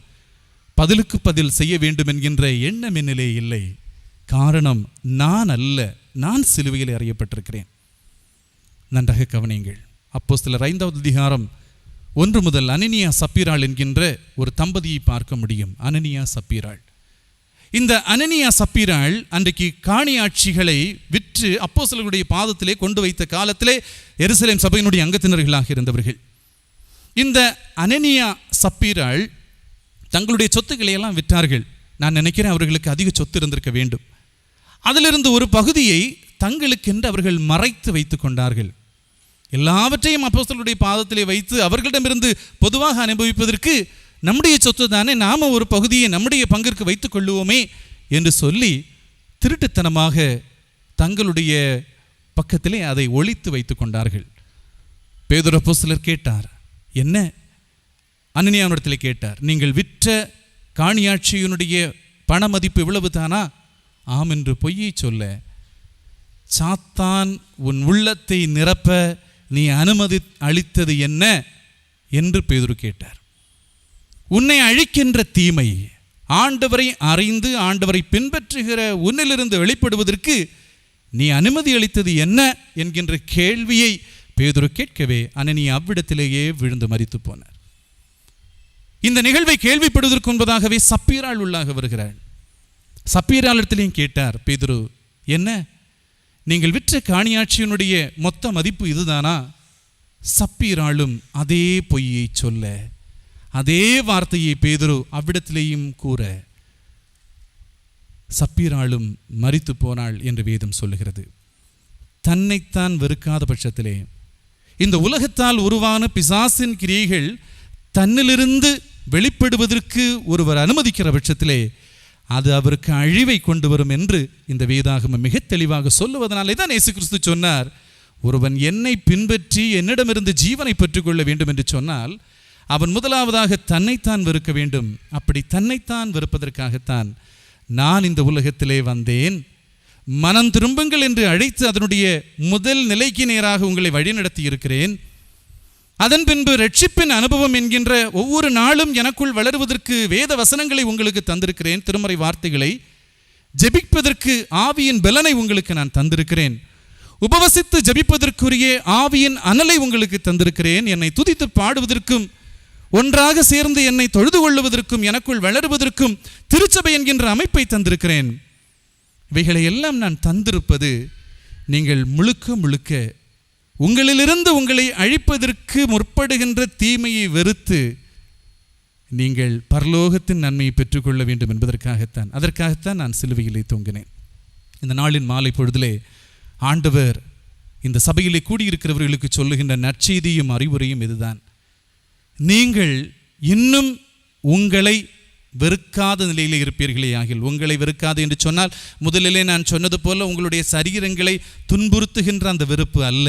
[SPEAKER 2] பதிலுக்கு பதில் செய்ய வேண்டும் என்கின்ற எண்ணம் என்னிலே இல்லை. காரணம் நான் அல்ல, நான் சிலுவையில் அறையப்பட்டிருக்கிறேன். நன்றாக கவனியுங்கள். அப்போஸ்தலர் 5வது அதிகாரம் 1 முதல் அனனியா சப்பீராள் என்கின்ற ஒரு தம்பதியை பார்க்க முடியும். அனனியா சப்பீராள். இந்த அனனியா சப்பீராள் அன்றைக்கு காணியாட்சிகளை விற்று அப்போஸ்தலர்களுடைய பாதத்திலே கொண்டு வைத்த காலத்திலே எருசலேம் சபையினுடைய அங்கத்தினர்களாக இருந்தவர்கள். இந்த அனனியா சப்பீராள் தங்களுடைய சொத்துக்களை எல்லாம் விற்றார்கள். நான் நினைக்கிறேன் அவர்களுக்கு அதிக சொத்து இருந்திருக்க வேண்டும். அதிலிருந்து ஒரு பகுதியை தங்களுக்கென்று அவர்கள் மறைத்து வைத்து கொண்டார்கள். எல்லாவற்றையும் அப்போஸ்தலருடைய பாதத்திலே வைத்து அவர்களிடமிருந்து பொதுவாக அனுபவிப்பதற்கு நம்முடைய சொத்து தானே, நாம ஒரு பகுதியை நம்முடைய பங்கிற்கு வைத்துக் கொள்ளுவோமே என்று சொல்லி திருட்டுத்தனமாக தங்களுடைய பக்கத்திலே அதை ஒளித்து வைத்து கொண்டார்கள். பேதுரு அப்போஸ்தலர் கேட்டார், என்ன? அனனியாவிடத்தில் கேட்டார், நீங்கள் விற்ற காணியாட்சியினுடைய பண மதிப்பு இவ்வளவு தானா? ஆம் என்று பொய்யை சொல்ல சாத்தான் உன் உள்ளத்தை நிரப்ப நீ அனுமதி அளித்தது என்ன என்று பேதுரு கேட்டார். உன்னை அழிக்கின்ற தீமை ஆண்டவரை அறிந்து ஆண்டவரை பின்பற்றுகிற உன்னிலிருந்து வெளிப்படுவதற்கு நீ அனுமதி அளித்தது என்ன என்கின்ற கேள்வியை பேதுரு கேட்கவே அனனியா அவ்விடத்திலேயே விழுந்து மரித்து போனார். இந்த நிகழ்வை கேள்விப்படுவதற்கு முன்பதாகவே சப்பீராள் உள்ளாக வருகிறாள். சப்பீராளிடத்திலையும் கேட்டார் பேதுரு, என்ன நீங்கள் விற்ற காணியாட்சியினுடைய மொத்த மதிப்பு இதுதானா? சப்பீராளும் அதே பொய்யை சொல்ல, அதே வார்த்தையை பேதுரு அவ்விடத்திலேயும் கூற சப்பீராளும் மரித்து போனாள் என்று வேதம் சொல்லுகிறது. தன்னைத்தான் வெறுக்காத பட்சத்திலே இந்த உலகத்தால் உருவான பிசாசின் கிரியைகள் தன்னிலிருந்து வெளிப்படுவதற்கு ஒருவர் அனுமதிக்கிற பட்சத்திலே அது அவருக்கு அழிவை கொண்டு வரும் என்று இந்த வேதாகமம் மிக தெளிவாக சொல்லுவதனாலே தான் இயேசு கிறிஸ்து சொன்னார், ஒருவன் என்னை பின்பற்றி என்னிடமிருந்து ஜீவனை பெற்றுக்கொள்ள வேண்டும் என்று சொன்னால் அவன் முதலாவதாக தன்னைத்தான் வெறுக்க வேண்டும். அப்படி தன்னைத்தான் வெறுப்பதற்காகத்தான் நான் இந்த உலகத்திலே வந்தேன். மனம் திரும்புங்கள் என்று அழைத்து அதனுடைய முதல் நிலைக்கு நேராக உங்களை வழிநடத்தி இருக்கிறேன். அதன் பின்பு ரட்சிப்பின் அனுபவம் என்கின்ற ஒவ்வொரு நாளும் எனக்குள் வளருவதற்கு வேத வசனங்களை உங்களுக்கு தந்திருக்கிறேன். திருமறை வார்த்தைகளை ஜெபிப்பதற்கு ஆவியின் பலனை உங்களுக்கு நான் தந்திருக்கிறேன். உபவசித்து ஜெபிப்பதற்குரிய ஆவியின் அனலை உங்களுக்கு தந்திருக்கிறேன். என்னை துதித்து பாடுவதற்கும் ஒன்றாக சேர்ந்து என்னை தொழுது கொள்ளுவதற்கும் எனக்குள் வளருவதற்கும் திருச்சபை என்கின்ற அமைப்பை தந்திருக்கிறேன். இவைகளை எல்லாம் நான் தந்திருப்பது நீங்கள் முழுக்க முழுக்க உங்களிலிருந்து உங்களை அழிப்பதற்கு முற்படுகின்ற தீமையை வெறுத்து நீங்கள் பரலோகத்தின் நன்மையை பெற்றுக்கொள்ள வேண்டும் என்பதற்காகத்தான். அதற்காகத்தான் நான் சிலுவையிலே தொங்கினேன். இந்த நாளின் மாலை பொழுதிலே ஆண்டவர் இந்த சபையிலே கூடியிருக்கிறவர்களுக்கு சொல்லுகின்ற நற்செய்தியும் அறிவுரையும் இதுதான். நீங்கள் இன்னும் உங்களை வெறுக்காத நிலையிலே இருப்பீர்களே ஆகில், உங்களை வெறுக்காது என்று சொன்னால் முதலிலே நான் சொன்னது போல உங்களுடைய சரீரங்களை துன்புறுத்துகின்ற அந்த வெறுப்பு அல்ல.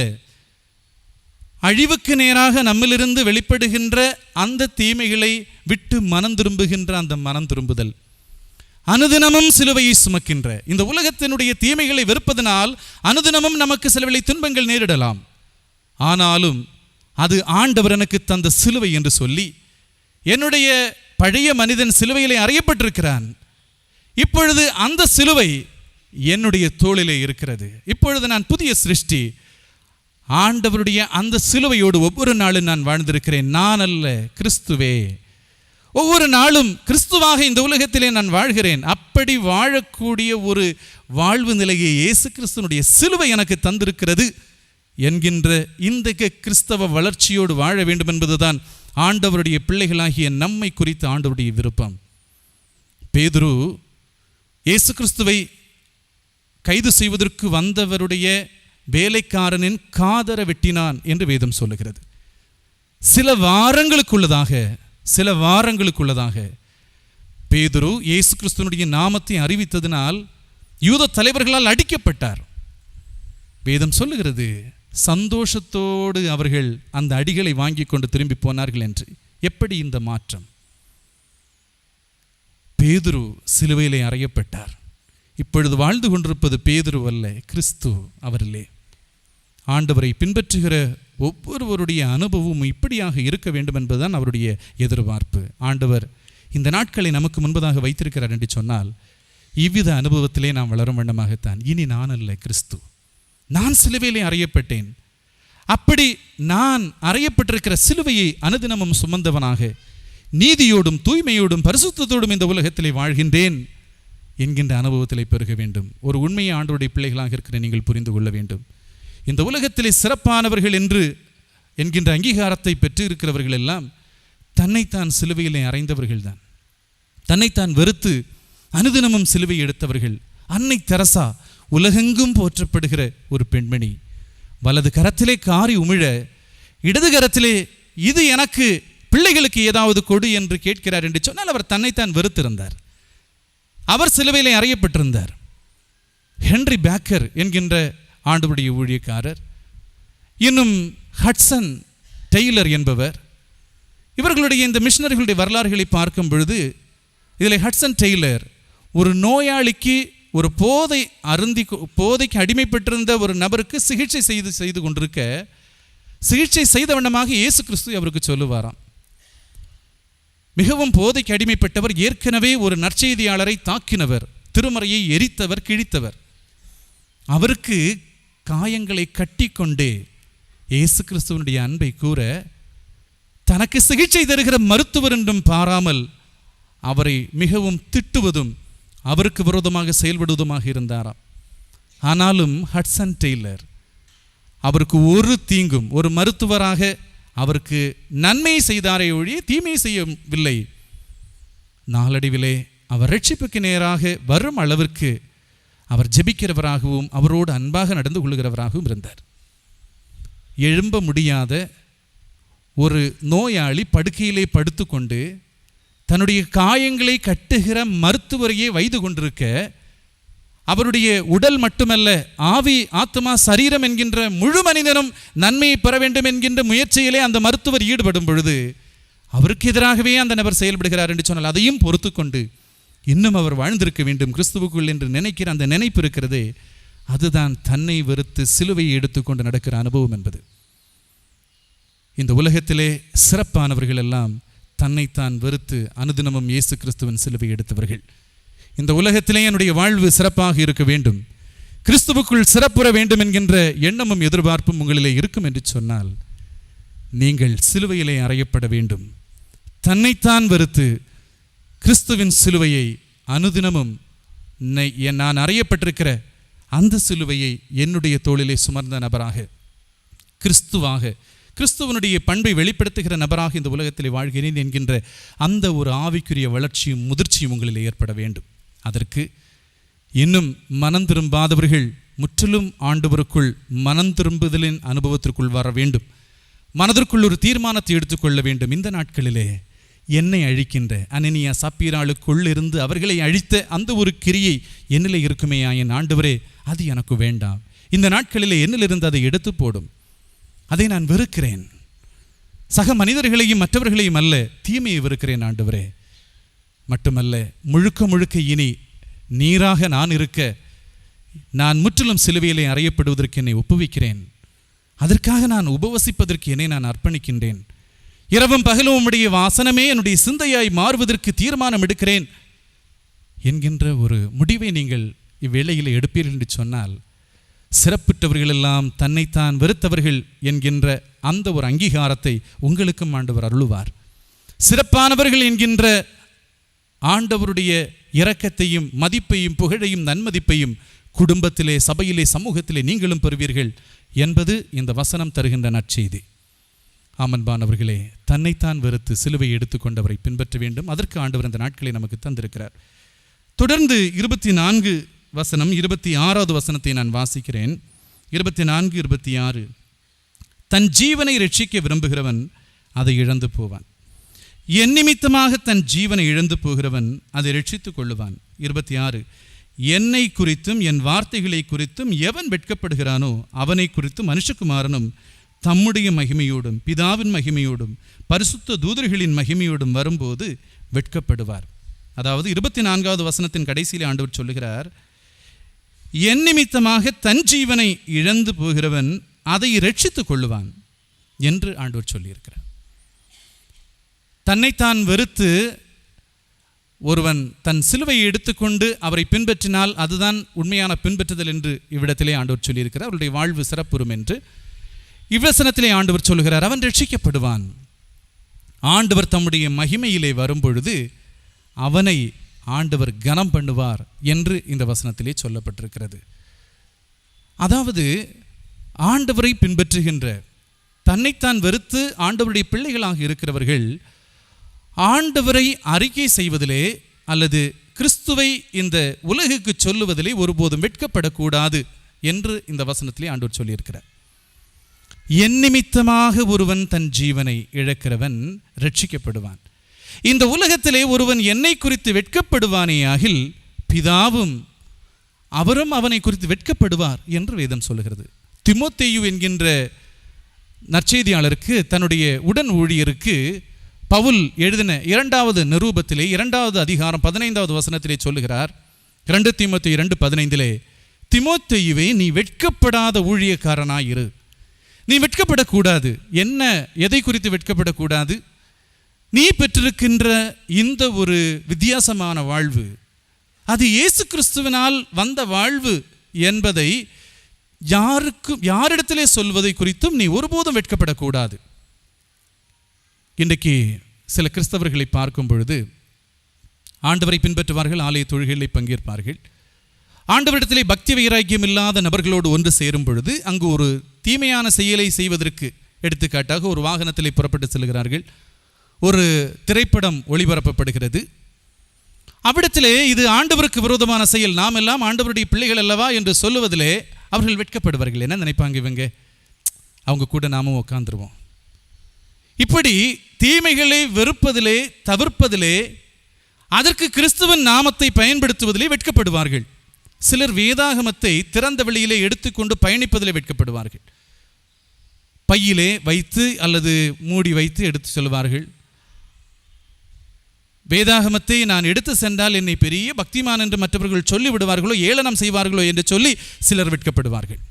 [SPEAKER 2] அழிவுக்கு நேராக நம்மிலிருந்து வெளிப்படுகின்ற அந்த தீமைகளை விட்டு மனம் திரும்புகின்ற அந்த மனம் திரும்புதல், அனுதினமும் சிலுவையை சுமக்கின்ற இந்த உலகத்தினுடைய தீமைகளை வெறுப்பதனால் அனுதினமும் நமக்கு சில துன்பங்கள் நேரிடலாம். ஆனாலும் அது ஆண்டவர் எனக்கு தந்த சிலுவை என்று சொல்லி, என்னுடைய பழைய மனிதன் சிலுவையிலே அறையப்பட்டிருக்கிறான், இப்பொழுது அந்த சிலுவை என்னுடைய தோளிலே இருக்கிறது, இப்பொழுது நான் புதிய சிருஷ்டி, ஆண்டவருடைய அந்த சிலுவையோடு ஒவ்வொரு நாளும் நான் வாழ்ந்திருக்கிறேன். நான் அல்ல, கிறிஸ்துவே. ஒவ்வொரு நாளும் கிறிஸ்துவாக இந்த உலகத்திலே நான் வாழ்கிறேன். அப்படி வாழக்கூடிய ஒரு வாழ்வு நிலையை இயேசு கிறிஸ்துனுடைய சிலுவை எனக்கு தந்திருக்கிறது என்கின்ற இந்த கிறிஸ்தவ வளர்ச்சியோடு வாழ வேண்டும் என்பதுதான் ஆண்டவருடைய பிள்ளைகளாகிய நம்மை குறித்து ஆண்டவருடைய விருப்பம். பேதுரு இயேசு கிறிஸ்துவை கைது செய்வதற்கு வந்தவருடைய வேலைக்காரனின் காதர வெட்டினான் என்று வேதம் சொல்லுகிறது. சில வாரங்களுக்குள்ளதாக பேதுரு இயேசு கிறிஸ்துவனுடைய நாமத்தை அறிவித்ததினால் யூத தலைவர்களால் அடிக்கப்பட்டார். வேதம் சொல்லுகிறது, சந்தோஷத்தோடு அவர்கள் அந்த அடிகளை வாங்கி கொண்டு திரும்பி போனார்கள் என்று. எப்படி இந்த மாற்றம்? பேதுரு சிலுவையிலே அறையப்பட்டார். இப்பொழுது வாழ்ந்து கொண்டிருப்பது பேதுரு அல்ல, கிறிஸ்து அவரிலே. ஆண்டவரை பின்பற்றுகிற ஒவ்வொருவருடைய அனுபவமும் இப்படியாக இருக்க வேண்டும் என்பதுதான் அவருடைய எதிர்பார்ப்பு. ஆண்டவர் இந்த நாட்களை நமக்கு முன்பதாக வைத்திருக்கிறார் என்று சொன்னால், இவ்வித அனுபவத்திலே நாம் வளரும் வண்ணமாகத்தான். இனி நான் அல்ல, கிறிஸ்து. நான் சிலுவையிலே அறையப்பட்டேன். அப்படி நான் அறையப்பட்டிருக்கிற சிலுவையை அனுதினமும் சுமந்தவனாக நீதியோடும் தூய்மையோடும் பரிசுத்தத்தோடும் இந்த உலகத்திலே வாழ்கின்றேன் என்கின்ற அனுபவத்திலே பெருக வேண்டும். ஒரு உண்மையை ஆண்டவருடைய பிள்ளைகளாக இருக்கிற நீங்கள் புரிந்து கொள்ள வேண்டும். இந்த உலகத்திலே சிறப்பானவர்கள் என்கின்ற அங்கீகாரத்தை பெற்று இருக்கிறவர்கள் எல்லாம் தன்னைத்தான் சிலுவையிலே அறைந்தவர்கள் தான். தன்னைத்தான் வெறுத்து அனுதினமும் சிலுவை எடுத்தவர்கள். அன்னை தெரசா உலகெங்கும் போற்றப்படுகிற ஒரு பெண்மணி, வலது கரத்திலே காரி உமிழ, இடது கரத்திலே இது எனக்கு பிள்ளைகளுக்கு ஏதாவது கொடு என்று கேட்கிறார் என்று சொன்னால் அவர் தன்னைத்தான் வெறுத்திருந்தார். அவர் சிலுவையிலே அறையப்பட்டிருந்தார். ஹென்றி பேக்கர் என்கின்ற ஆண்டவருடைய ஊழியக்காரர், இன்னும் ஹட்சன் டெய்லர் என்பவர், இவர்களுடைய இந்த மிஷனரிகளுடைய வரலாறுகளை பார்க்கும் பொழுது இதில் ஹட்சன் டெய்லர் ஒரு நோயாளிக்கு, ஒரு போதைக்கு அடிமைப்பட்டிருந்த ஒரு நபருக்கு சிகிச்சை செய்து கொண்டிருக்க, சிகிச்சை செய்த வண்ணமாக இயேசு கிறிஸ்து அவருக்கு சொல்லுவாராம். மிகவும் போதைக்கு அடிமைப்பட்டவர், ஏற்கனவே ஒரு நற்செய்தியாளரை தாக்கினவர், திருமறையை எரித்தவர், கிழித்தவர். அவருக்கு காயங்களை கட்டி கொண்டே இயேசு கிறிஸ்துவனுடைய அன்பை கூற, தனக்கு சிகிச்சை தருகிற மருத்துவர் என்றும் பாராமல் அவரை மிகவும் திட்டுவதும் அவருக்கு விரோதமாக செயல்படுவதுமாக இருந்தாராம். ஆனாலும் ஹட்சன் டெய்லர் அவருக்கு ஒரு தீங்கும், ஒரு மருத்துவராக அவருக்கு நன்மை செய்தாரே ஒழிய தீமை செய்யவில்லை. நாளடைவிலே அவர் ரட்சிப்புக்கு நேராக வரும் அளவிற்கு அவர் ஜெபிக்கிறவராகவும் அவரோடு அன்பாக நடந்து கொள்கிறவராகவும் இருந்தார். எழும்ப முடியாத ஒரு நோயாளி படுக்கையிலே படுத்து கொண்டு தன்னுடைய காயங்களை கட்டுகிற மருத்துவரையே வைத்து கொண்டிருக்க, அவருடைய உடல் மட்டுமல்ல, ஆவி, ஆத்மா, சரீரம் என்கின்ற முழு மனிதனும் நன்மையை பெற வேண்டும் என்கின்ற முயற்சியிலே அந்த மருத்துவர் ஈடுபடும் பொழுது அவருக்கு எதிராகவே அந்த நபர் செயல்படுகிறார் என்று சொன்னால் அதையும் பொறுத்து கொண்டு இன்னும் அவர் வாழ்ந்திருக்க வேண்டும் கிறிஸ்துவுக்குள் என்று நினைக்கிற அந்த நினைப்பு இருக்கிறதே, அதுதான் தன்னை வெறுத்து சிலுவையை எடுத்துக்கொண்டு நடக்கிற அனுபவம் என்பது. இந்த உலகத்திலே சிறப்பானவர்கள் எல்லாம் தன்னைத்தான் வெறுத்து அனுதினமும் இயேசு கிறிஸ்துவின் சிலுவை எடுத்தவர்கள். இந்த உலகத்திலே என்னுடைய வாழ்வு சிறப்பாக இருக்க வேண்டும், கிறிஸ்துவுக்குள் சிறப்புற வேண்டும் என்கின்ற எண்ணமும் எதிர்பார்ப்பும் உங்களிலே இருக்கும் என்று சொன்னால் நீங்கள் சிலுவையிலே அறையப்பட வேண்டும். தன்னைத்தான் வெறுத்து கிறிஸ்துவின் சிலுவையை அனுதினமும் நான் அறையப்பட்டிருக்கிற அந்த சிலுவையை என்னுடைய தோளிலே சுமர்ந்த நபராக, கிறிஸ்துவாக, கிறிஸ்துவனுடைய பண்பை வெளிப்படுத்துகிற நபராக இந்த உலகத்திலே வாழ்கிறேன் என்கின்ற அந்த ஒரு ஆவிக்குரிய வளர்ச்சியும் முதிர்ச்சியும் உங்களில் ஏற்பட வேண்டும். அதற்கு இன்னும் மனம் திரும்பாதவர்கள் முற்றிலும் ஆண்டவருக்குள் மனம் திரும்புதலின் அனுபவத்திற்குள் வர வேண்டும். மனதிற்குள் ஒரு தீர்மானத்தை எடுத்துக்கொள்ள வேண்டும். இந்த நாட்களிலே என்னை அழிக்கின்ற அனனியா சப்பீராளுக்குள் இருந்து அவர்களை அழித்த அந்த ஒரு கிரியை என்னிலே இருக்குமேயா என் ஆண்டவரே, அது எனக்கு வேண்டாம். இந்த நாட்களிலே என்னிலிருந்து அதை எடுத்து போடும். அதை நான் வெறுக்கிறேன். சக மனிதர்களையும் மற்றவர்களையும் அல்ல, தீமையை வெறுக்கிறேன் ஆண்டவரே. மட்டுமல்ல, முழுக்க முழுக்க இனி நீராக நான் இருக்க நான் முற்றிலும் சிலுவையிலே அறையப்படுவதற்கு என்னை ஒப்புவிக்கிறேன். அதற்காக நான் உபவசிப்பதற்கு என்னை நான் அர்ப்பணிக்கின்றேன். இரவும் பகலும் உம்முடைய வாசனமே என்னுடைய சிந்தையாய் மாறுவதற்கு தீர்மானம் எடுக்கிறேன் என்கின்ற ஒரு முடிவை நீங்கள் இவ்வேளையில் எடுப்பீர்கள் என்று சொன்னால், சிறப்புற்றவர்களெல்லாம் தன்னைத்தான் வெறுத்தவர்கள் என்கின்ற அந்த ஒரு அங்கீகாரத்தை உங்களுக்கும் ஆண்டவர் அருளுவார். சிறப்பானவர்கள் என்கின்ற ஆண்டவருடைய இரக்கத்தையும் மதிப்பையும் புகழையும் நன்மதிப்பையும் குடும்பத்திலே, சபையிலே, சமூகத்திலே நீங்களும் பெறுவீர்கள் என்பது இந்த வசனம் தருகின்ற நற்செய்தி. ஆமன்பானவர்களே, தன்னைத்தான் வெறுத்து சிலுவையை எடுத்துக்கொண்டவரை பின்பற்ற வேண்டும். அதற்கு ஆண்டவர் இந்த நாட்களை நமக்கு தந்திருக்கிறார். தொடர்ந்து 24 வசனம் 26வது வசனத்தை நான் வாசிக்கிறேன். 24, 26. தன் ஜீவனை ரட்சிக்க விரும்புகிறவன் அதை இழந்து போவான். என் நிமித்தமாக தன் ஜீவனை இழந்து போகிறவன் அதை ரட்சித்துக் கொள்ளுவான். 26. என்னை குறித்தும் என் வார்த்தைகளை குறித்தும் எவன் வெட்கப்படுகிறானோ அவனை குறித்தும் மனுஷகுமாரனும் தம்முடைய மகிமையோடும் பிதாவின் மகிமையோடும் பரிசுத்த தூதர்களின் மகிமையோடும் வரும்போது வெட்கப்படுவார். அதாவது 24வது வசனத்தின் கடைசியிலே ஆண்டவர் சொல்லுகிறார், என் நிமித்தமாக தன் ஜீவனை இழந்து போகிறவன் அதை ரட்சித்துக் கொள்ளுவான் என்று ஆண்டவர் சொல்லியிருக்கிறார். தன்னைத்தான் வெறுத்து ஒருவன் தன் சிலுவையை எடுத்துக்கொண்டு அவரை பின்பற்றினால் அதுதான் உண்மையான பின்பற்றுதல் என்று இவ்விடத்திலே ஆண்டவர் சொல்லியிருக்கிறார். அவருடைய வாழ்வு சிறப்புறும் என்று இவ்வசனத்திலே ஆண்டவர் சொல்லுகிறார். அவன் ரட்சிக்கப்படுவான். ஆண்டவர் தம்முடைய மகிமையிலே வரும்பொழுது அவனை ஆண்டவர் கனம் பண்ணுவார் என்று இந்த வசனத்திலே சொல்லப்பட்டிருக்கிறது. அதாவது ஆண்டவரை பின்பற்றுகின்ற, தன்னைத்தான் வெறுத்து ஆண்டவருடைய பிள்ளைகளாக இருக்கிறவர்கள் ஆண்டவரை அறிக்கை செய்வதிலே அல்லது கிறிஸ்துவை இந்த உலகுக்கு சொல்லுவதிலே ஒருபோதும் வெட்கப்படக்கூடாது என்று இந்த வசனத்திலே ஆண்டவர் சொல்லியிருக்கிறார். என் நிமித்தமாக ஒருவன் தன் ஜீவனை இழக்கிறவன் ரட்சிக்கப்படுவான். இந்த உலகத்திலே ஒருவன் என்னை குறித்து வெட்கப்படுவானேயாகில் பிதாவும் அவரும் அவனை குறித்து வெட்கப்படுவார் என்று வேதம் சொல்லுகிறது. தீமோத்தேயு என்கின்ற நற்செய்தியாளருக்கு, தன்னுடைய உடன் ஊழியருக்கு பவுல் எழுதின 2வது நிரூபத்திலே 2வது அதிகாரம் 15வது வசனத்திலே சொல்லுகிறார். 2 தீமோத்தேயு 2:15, தீமோத்தேயுவே நீ வெட்கப்படாத ஊழியக்காரனாயிரு. நீ வெட்கப்படக்கூடாது. என்ன, எதை குறித்து வெட்கப்படக்கூடாது? நீ பெற்றிருக்கின்ற இந்த ஒரு வித்தியாசமான வாழ்வு, அது இயேசு கிறிஸ்துவினால் வந்த வாழ்வு என்பதை யாரிடத்திலே சொல்வதை குறித்தும் நீ ஒருபோதும் வெட்கப்படக்கூடாது. இன்றைக்கு சில கிறிஸ்தவர்களை பார்க்கும் பொழுது ஆண்டவரை பின்பற்றுவார்கள், ஆலய தொழுகைகளில் பங்கேற்பார்கள். ஆண்டவரிடத்திலே பக்தி வைராக்கியம் இல்லாத நபர்களோடு ஒன்று சேரும் பொழுது அங்கு ஒரு தீமையான செயலை செய்வதற்கு, எடுத்துக்காட்டாக ஒரு வாகனத்திலே புறப்பட்டு செல்கிறார்கள், ஒரு திரைப்படம் ஒளிபரப்பப்படுகிறது. அவ்விடத்திலே இது ஆண்டவருக்கு விரோதமான செயல், நாம் எல்லாம் ஆண்டவருடைய பிள்ளைகள் அல்லவா என்று சொல்லுவதிலே அவர்கள் வெட்கப்படுவார்கள். என்ன நினைப்பாங்க, இவங்க அவங்க கூட நாமும் உட்காந்துருவோம். இப்படி தீமைகளை வெறுப்பதிலே, தவிர்ப்பதிலே, அதற்கு கிறிஸ்துவின் நாமத்தை பயன்படுத்துவதிலே வெட்கப்படுவார்கள். சிலர் வேதாகமத்தை திறந்த வெளியிலே எடுத்துக்கொண்டு பயணிப்பதிலே வெட்கப்படுவார்கள். பையிலே வைத்து அல்லது மூடி வைத்து எடுத்து செல்வார்கள். வேதாகமத்தை நான் எடுத்து சென்றால் என்னை பெரிய பக்திமான் என்று மற்றவர்கள் சொல்லி விடுவார்களோ, ஏளனம் செய்வார்களோ என்று சொல்லி சிலர் வெட்கப்படுவார்கள்.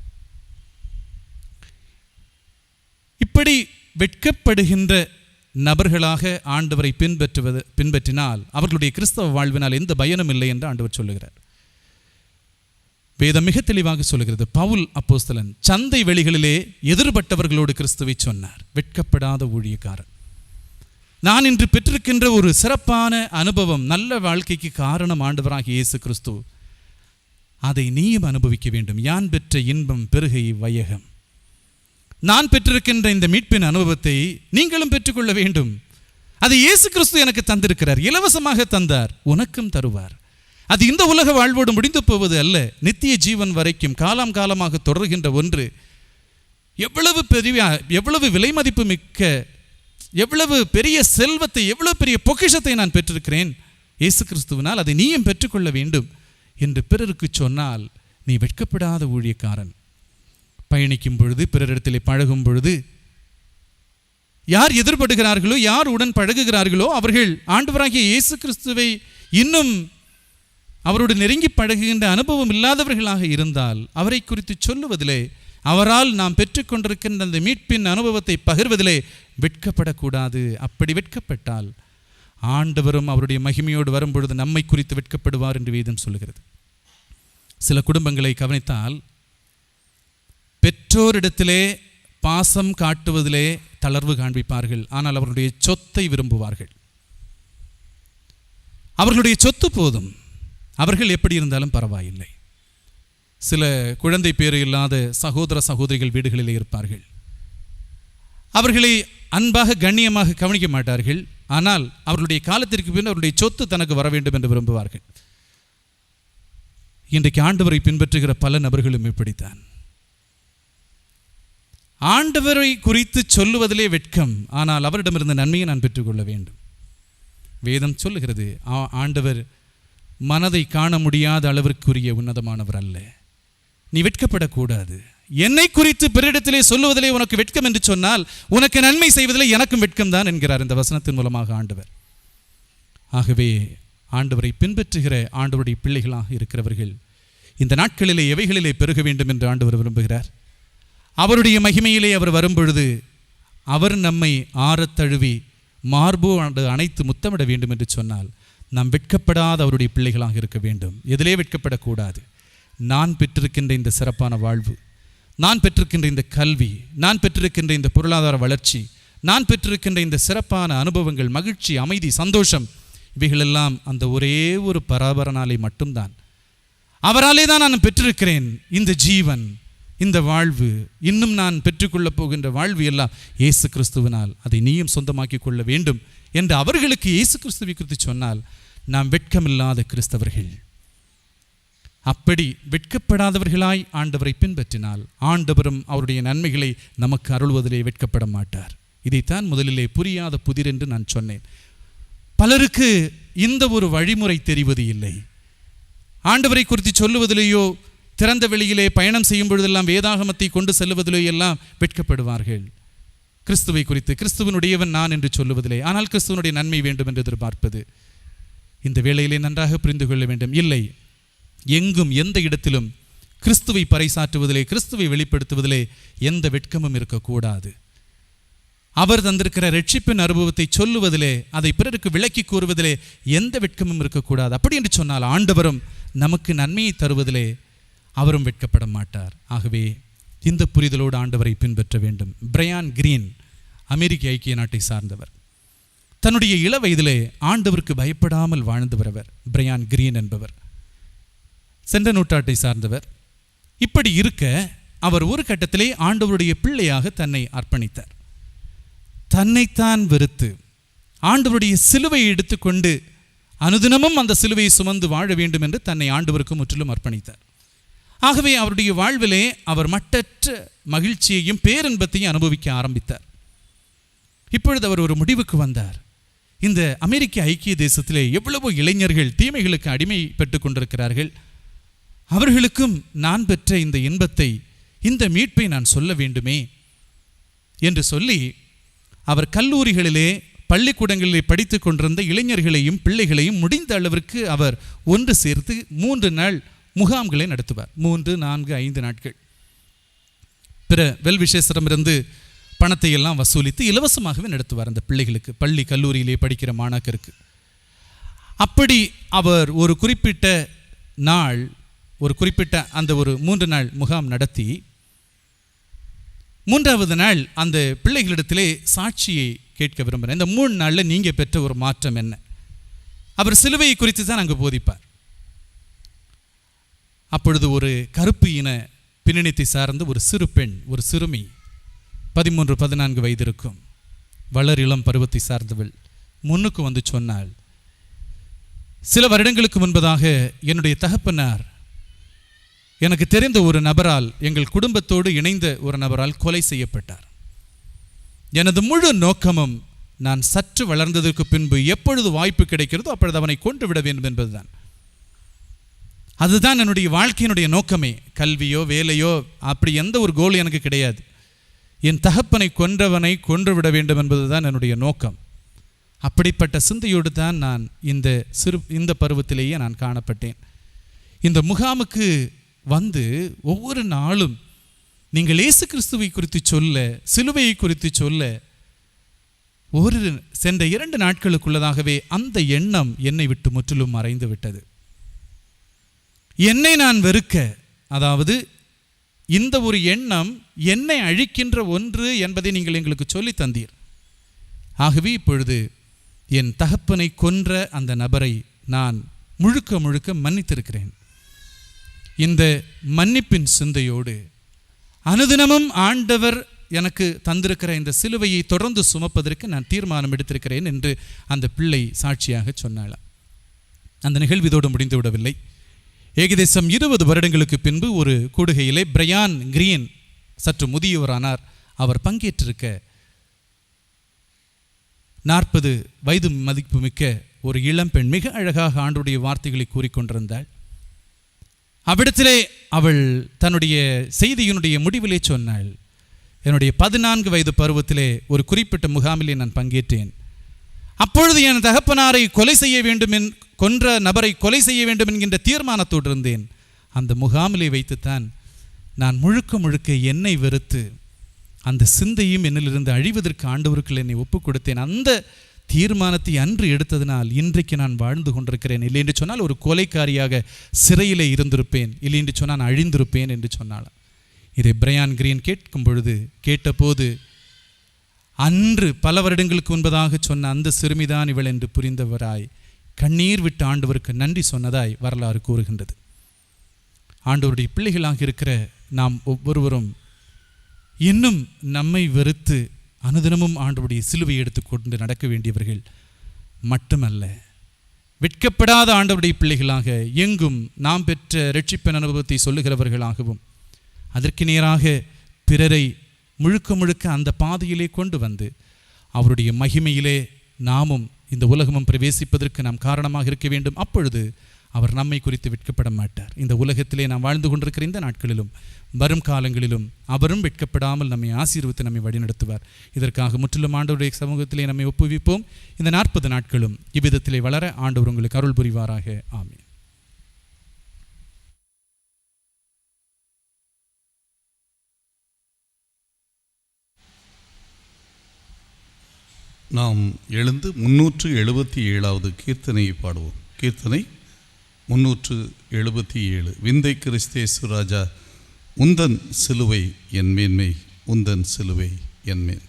[SPEAKER 2] இப்படி வெட்கப்படுகின்ற நபர்களாக ஆண்டவரை பின்பற்றினால் அவர்களுடைய கிறிஸ்தவ வாழ்வினால் எந்த பயனும் இல்லை என்று ஆண்டவர் சொல்லுகிறார். வேதம் மிக தெளிவாக சொல்லுகிறது. பவுல் அப்போஸ்தலன் சந்தை வெளிகளிலே எதிர்பட்டவர்களோடு கிறிஸ்துவை சொன்னார். வெட்கப்படாத ஊழியக்காரன். நான் இன்று பெற்றிருக்கின்ற ஒரு சிறப்பான அனுபவம், நல்ல வாழ்க்கைக்கு காரணம் ஆண்டவராகிய இயேசு கிறிஸ்து. அதை நீயும் அனுபவிக்க வேண்டும். யான் பெற்ற இன்பம் பெருகை வையகம். நான் பெற்றிருக்கின்ற இந்த மீட்பின் அனுபவத்தை நீங்களும் பெற்றுக்கொள்ள வேண்டும். அது இயேசு கிறிஸ்து எனக்கு தந்திருக்கிறார், இலவசமாக தந்தார், உனக்கும் தருவார். அது இந்த உலக வாழ்வோடு முடிந்து போவது அல்ல, நித்திய ஜீவன் வரைக்கும் காலம் காலமாக தொடர்கின்ற ஒன்று. எவ்வளவு விலை மதிப்பு மிக்க, எவ்வளவு பெரிய செல்வத்தை, எவ்வளவு பெரிய பொக்கிஷத்தை நான் பெற்றிருக்கிறேன் இயேசு கிறிஸ்துவினால், அதை நீயும் பெற்றுக்கொள்ள வேண்டும் என்று பிறருக்கு சொன்னால் நீ வெட்கப்படாத ஊழியக்காரன். பயணிக்கும் பொழுது, பிறரிடத்திலே பழகும் பொழுது யார் எதிர்படுகிறார்களோ, யார் உடன் பழகுகிறார்களோ அவர்கள் ஆண்டவராகிய இயேசு கிறிஸ்துவை இன்னும் அவரோடு நெருங்கி பழகுகின்ற அனுபவம் இல்லாதவர்களாக இருந்தால் அவரை குறித்து சொல்லுவதிலே, அவரால் நாம் பெற்றுக்கொண்டிருக்கின்ற அந்த மீட்பின் அனுபவத்தை பகிர்வதிலே வெட்கப்படக்கூடாது. அப்படி வெட்கப்பட்டால் ஆண்டவரும் அவருடைய மகிமையோடு வரும்பொழுது நம்மை குறித்து வெட்கப்படுவார் என்று வேதம் சொல்லுகிறது. சில குடும்பங்களை கவனித்தால் பெற்றோரிடத்திலே பாசம் காட்டுவதிலே தளர்வு காண்பிப்பார்கள், ஆனால் அவர்களுடைய சொத்தை விரும்புவார்கள். அவர்களுடைய சொத்து போதும், அவர்கள் எப்படி இருந்தாலும் பரவாயில்லை. சில குழந்தை பேறு இல்லாத சகோதர சகோதரிகள் வீடுகளிலே இருப்பார்கள். அவர்களை அன்பாக கண்ணியமாக கவனிக்க மாட்டார்கள், ஆனால் அவர்களுடைய காலத்திற்கு பின் அவருடைய சொத்து தனக்கு வர வேண்டும் என்று விரும்புவார்கள். இன்றைக்கு ஆண்டவரை பின்பற்றுகிற பல நபர்களும் இப்படித்தான். ஆண்டவரை குறித்து சொல்லுவதிலே வெட்கம், ஆனால் அவரிடமிருந்த நன்மையை நான் பெற்றுக்கொள்ள வேண்டும். வேதம் சொல்லுகிறது, ஆண்டவர் மனதை காண முடியாத அளவிற்குரிய உன்னதமானவர் அல்ல. நீ வெட்கப்படக்கூடாது. என்னை குறித்து பிறரிடத்திலே சொல்லுவதிலே உனக்கு வெட்கம் என்று சொன்னால் உனக்கு நன்மை செய்வதிலே எனக்கும் வெட்கம் தான் என்கிறார் இந்த வசனத்தின் மூலமாக ஆண்டவர். ஆகவே ஆண்டவரை பின்பற்றுகிற ஆண்டவருடைய பிள்ளைகளாக இருக்கிறவர்கள் இந்த நாட்களிலே எவைகளிலே பெருக வேண்டும் என்று ஆண்டவர் விரும்புகிறார். அவருடைய மகிமையிலே அவர் வரும்பொழுது அவர் நம்மை ஆறத் தழுவி மார்போடு அணைத்து முத்தமிட வேண்டும் என்று சொன்னால் நாம் வெட்கப்படாத அவருடைய பிள்ளைகளாக இருக்க வேண்டும். எதிலே வெட்கப்படக்கூடாது. நான் பெற்றிருக்கின்ற இந்த சிறப்பான வாழ்வு, நான் பெற்றிருக்கின்ற இந்த கல்வி, நான் பெற்றிருக்கின்ற இந்த பொருளாதார வளர்ச்சி, நான் பெற்றிருக்கின்ற இந்த சிறப்பான அனுபவங்கள், மகிழ்ச்சி, அமைதி, சந்தோஷம், இவைகளெல்லாம் அந்த ஒரே ஒரு பராபரனாலே மட்டும்தான். அவராலே தான் நான் பெற்றிருக்கிறேன். இந்த ஜீவன், இந்த வாழ்வு, இன்னும் நான் பெற்றுக்கொள்ளப் போகின்ற வாழ்வு எல்லாம் இயேசு கிறிஸ்துவினால். அதை நீயும் சொந்தமாக்கி கொள்ள வேண்டும் என்று அவர்களுக்கு இயேசு கிறிஸ்துவை குறித்து சொன்னால் நாம் வெட்கமில்லாத கிறிஸ்தவர்கள். அப்படி வெட்கப்படாதவர்களாய் ஆண்டவரை பின்பற்றினால் ஆண்டவரும் அவருடைய நன்மைகளை நமக்கு அருள்வதிலே வெட்கப்பட மாட்டார். இதைத்தான் முதலிலே புரியாத புதிர் என்று நான் சொன்னேன். பலருக்கு இந்த ஒரு வழிமுறை தெரிவது இல்லை. ஆண்டவரை குறித்து சொல்லுவதிலேயோ, திறந்த வெளியிலே பயணம் செய்யும் பொழுதெல்லாம் வேதாகமத்தை கொண்டு செல்லுவதிலேயோ எல்லாம் வெட்கப்படுவார்கள். கிறிஸ்துவை குறித்து கிறிஸ்துவனுடையவன் நான் என்று சொல்லுவதில்லை, ஆனால் கிறிஸ்துவனுடைய நன்மை வேண்டும் என்று எதிர்பார்ப்பது. இந்த வேளையிலே நன்றாக புரிந்து கொள்ள வேண்டும். இல்லை, எங்கும் எந்த இடத்திலும் கிறிஸ்துவை பறைசாற்றுவதிலே, கிறிஸ்துவை வெளிப்படுத்துவதிலே எந்த வெட்கமும் இருக்கக்கூடாது. அவர் தந்திருக்கிற ரட்சிப்பின் அனுபவத்தை சொல்லுவதிலே, அதை பிறருக்கு விளக்கி கூறுவதிலே எந்த வெட்கமும் இருக்கக்கூடாது. அப்படி என்று சொன்னால் ஆண்டவரும் நமக்கு நன்மையை தருவதிலே அவரும் வெட்கப்பட மாட்டார். ஆகவே இந்த புரிதலோடு ஆண்டவரை பின்பற்ற வேண்டும். பிரையான் கிரீன் அமெரிக்க ஐக்கிய நாட்டை சார்ந்தவர். தன்னுடைய இள வயதிலே ஆண்டவருக்கு பயப்படாமல் வாழ்ந்து வரவர் பிரையான் கிரீன் என்பவர். சென்ற நூற்றாட்டை சார்ந்தவர். இப்படி இருக்க அவர் ஒரு கட்டத்திலே ஆண்டவருடைய பிள்ளையாக தன்னை அர்ப்பணித்தார். தன்னைத்தான் வெறுத்து ஆண்டவருடைய சிலுவையை எடுத்துக்கொண்டு அனுதினமும் அந்த சிலுவையை சுமந்து வாழ வேண்டும் என்று தன்னை ஆண்டவருக்கு முற்றிலும் அர்ப்பணித்தார். ஆகவே அவருடைய வாழ்விலே அவர் மட்டற்ற மகிழ்ச்சியையும் பேரின்பத்தையும் அனுபவிக்க ஆரம்பித்தார். இப்பொழுது அவர் ஒரு முடிவுக்கு வந்தார். இந்த அமெரிக்க ஐக்கிய தேசத்திலே எவ்வளவோ இளைஞர்கள் தீமைகளுக்கு அடிமைப்பட்டு கொண்டிருக்கிறார்கள். அவர்களுக்கும் நான் பெற்ற இந்த இன்பத்தை, இந்த மீட்பை நான் சொல்ல வேண்டுமே என்று சொல்லி அவர் கல்லூரிகளிலே, பள்ளிக்கூடங்களிலே படித்து கொண்டிருந்த இளைஞர்களையும் பிள்ளைகளையும் முடிந்த அளவிற்கு அவர் ஒன்று சேர்த்து 3 நாள் முகாம்களை நடத்துவார். 3, 4, 5 நாட்கள். பிற வெல்விசேஷரிடமிருந்து பணத்தை எல்லாம் வசூலித்து இலவசமாகவே நடத்துவார் அந்த பிள்ளைகளுக்கு, பள்ளி கல்லூரியிலே படிக்கிற மாணாக்கருக்கு. அப்படி அவர் ஒரு குறிப்பிட்ட நாள், ஒரு குறிப்பிட்ட அந்த ஒரு 3 நாள் முகாம் நடத்தி 3வது நாள் அந்த பிள்ளைகளிடத்திலே சாட்சியை கேட்க விரும்புகிறேன். இந்த 3 நாளில் நீங்கள் பெற்ற ஒரு மாற்றம் என்ன? அவர் சிலுவையை குறித்து தான் அங்கு போதிப்பார். அப்பொழுது ஒரு கருப்பு இன பின்னணித்தை சார்ந்த ஒரு சிறு பெண், ஒரு சிறுமி, 13-14 வயது இருக்கும், வளர் இளம் பருவத்தை சார்ந்தவள் முன்னுக்கு வந்து சொன்னாள், சில வருடங்களுக்கு முன்பதாக என்னுடைய தகப்பனார் எனக்கு தெரிந்த ஒரு நபரால், எங்கள் குடும்பத்தோடு இணைந்த ஒரு நபரால் கொலை செய்யப்பட்டார். எனது முழு நோக்கமும் நான் சற்று வளர்ந்ததற்கு பின்பு எப்பொழுது வாய்ப்பு கிடைக்கிறதோ அப்பொழுது அவனை கொண்டு விட வேண்டும் என்பதுதான். அதுதான் என்னுடைய வாழ்க்கையினுடைய நோக்கமே. கல்வியோ வேலையோ அப்படி எந்த ஒரு கோல் எனக்கு கிடையாது. என் தகப்பனை கொன்றவனை கொன்றுவிட வேண்டும் என்பதுதான் என்னுடைய நோக்கம். அப்படிப்பட்ட சிந்தையோடு தான் நான் இந்த பருவத்திலேயே நான் காணப்பட்டேன். இந்த முகாமுக்கு வந்து ஒவ்வொரு நாளும் நீங்கள் இயேசு கிறிஸ்துவை குறித்து சொல்ல, சிலுவையை குறித்து சொல்ல, சென்ற 2 நாட்களுக்குள்ளதாகவே அந்த எண்ணம் என்னை விட்டு முற்றிலும் மறைந்து விட்டது. என்னை நான் வெறுக்க, அதாவது இந்த ஒரு எண்ணம் என்னை அழிக்கின்ற ஒன்று என்பதை நீங்கள் எங்களுக்கு சொல்லி தந்தீர். ஆகவே இப்பொழுது என் தகப்பனை கொன்ற அந்த நபரை நான் முழுக்க முழுக்க மன்னித்திருக்கிறேன். இந்த மன்னிப்பின் சிந்தையோடு அனுதினமும் ஆண்டவர் எனக்கு தந்திருக்கிற இந்த சிலுவையை தொடர்ந்து சுமப்பதற்கு நான் தீர்மானம் எடுத்திருக்கிறேன் என்று அந்த பிள்ளை சாட்சியாக சொன்னாளாம். அந்த நிகழ்வு இதோடு முடிந்து விடவில்லை. ஏகதேசம் 20 வருடங்களுக்கு பின்பு ஒரு கூடுகையிலே பிரையான் கிரீன் சற்று முதியவரானார். அவர் பங்கேற்றிருக்க 40 வயது மதிப்புமிக்க ஒரு இளம்பெண் மிக அழகாக ஆண்டுடைய வார்த்தைகளை கூறிக்கொண்டிருந்தாள். அவ்விடத்திலே அவள் தன்னுடைய செய்தியினுடைய முடிவிலே சொன்னாள், என்னுடைய 14 வயது பருவத்திலே ஒரு குறிப்பிட்ட முகாமிலே நான் பங்கேற்றேன். அப்பொழுது என் தகப்பனாரை கொலை செய்ய வேண்டும், கொன்ற நபரை கொலை செய்ய வேண்டும் என்கின்ற தீர்மானத்தோடு இருந்தேன். அந்த முகாமிலே வைத்துத்தான் நான் முழுக்க முழுக்க என்னை வெறுத்து அந்த சிந்தையும் என்னிலிருந்து அழிவதற்கு ஆண்டவருக்கு என்னை ஒப்புக் கொடுத்தேன். அந்த தீர்மானத்தை அன்று எடுத்ததினால் இன்றைக்கு நான் வாழ்ந்து கொண்டிருக்கிறேன். இல்லை என்று சொன்னால் ஒரு கொலைக்காரியாக சிறையிலே இருந்திருப்பேன், இல்லை என்று சொன்னால் நான் அழிந்திருப்பேன் என்று சொன்னாள். இதை பிரையான் கிரீன் கேட்டபோது அன்று பல வருடங்களுக்கு முன்பதாக சொன்ன அந்த சிறுமிதான் இவள் என்று புரிந்தவராய் கண்ணீர் விட்டு ஆண்டவருக்கு நன்றி சொன்னதாய் வரலாறு கூறுகின்றது. ஆண்டவருடைய பிள்ளைகளாக இருக்கிற நாம் ஒவ்வொருவரும் இன்னும் நம்மை வெறுத்து அனுதினமும் ஆண்டவருடைய சிலுவை எடுத்துக்கொண்டு நடக்க வேண்டியவர்கள் மட்டுமல்ல, வெட்கப்படாத ஆண்டவருடைய பிள்ளைகளாக எங்கும் நாம் பெற்ற இரட்சிப்பின் அனுபவத்தை சொல்லுகிறவர்களாகவும் அதற்கு நேராக பிறரை முழுக்க முழுக்க அந்த பாதையிலே கொண்டு வந்து அவருடைய மகிமையிலே நாமும் இந்த உலகமும் பிரவேசிப்பதற்கு நாம் காரணமாக இருக்க வேண்டும். அப்பொழுது அவர் நம்மை குறித்து வெட்கப்பட மாட்டார். இந்த உலகத்திலே நாம் வாழ்ந்து கொண்டிருக்கிற இந்த நாட்களிலும் வரும் காலங்களிலும் அவரும் வெட்கப்படாமல் நம்மை ஆசீர்வதித்து நம்மை வழிநடத்துவார். இதற்காக முற்றிலும் ஆண்டவருடைய சமூகத்திலே நம்மை ஒப்புவிப்போம். இந்த 40 நாட்களும் இவ்விதத்திலே வளர ஆண்டவர் உங்களுக்கு அருள் புரிவாராக. ஆமென்.
[SPEAKER 1] நாம் எழுந்து 377வது கீர்த்தனையை பாடுவோம். கீர்த்தனை 377. விந்தை கிறிஸ்தேசு ராஜா, உந்தன் சிலுவை என் மேன்மை, உந்தன் சிலுவை என் மேல்.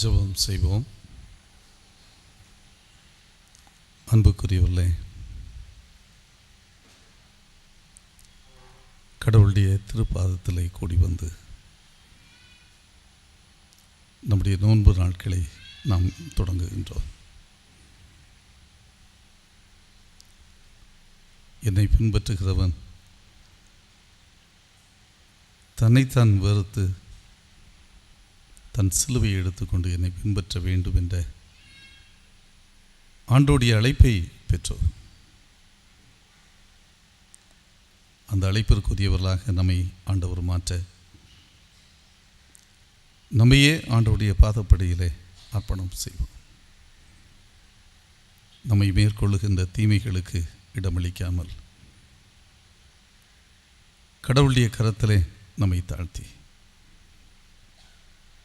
[SPEAKER 1] ஜெபம் செய்வோம். அன்புக்குரியவர்களே, கடவுளுடைய திருப்பாதத்திலே கூடி வந்து நம்முடைய நோன்பு நாட்களை நாம் தொடங்குகின்றோம். என்னை பின்பற்றுகிறவன் தன்னைத்தான் வெறுத்து தன் சிலுவையை எடுத்துக்கொண்டு என்னை பின்பற்ற வேண்டும் என்ற ஆண்டோடைய அழைப்பை பெற்றோர். அந்த அழைப்பிற்குரியவர்களாக நம்மை ஆண்டவர் மாற்ற நம்மையே ஆண்டவருடைய பாதப்படியிலே அர்ப்பணம் செய்வோம். நம்மை மேற்கொள்ளுகின்ற தீமைகளுக்கு இடமளிக்காமல் கடவுளுடைய கரத்திலே நம்மை தாழ்த்தி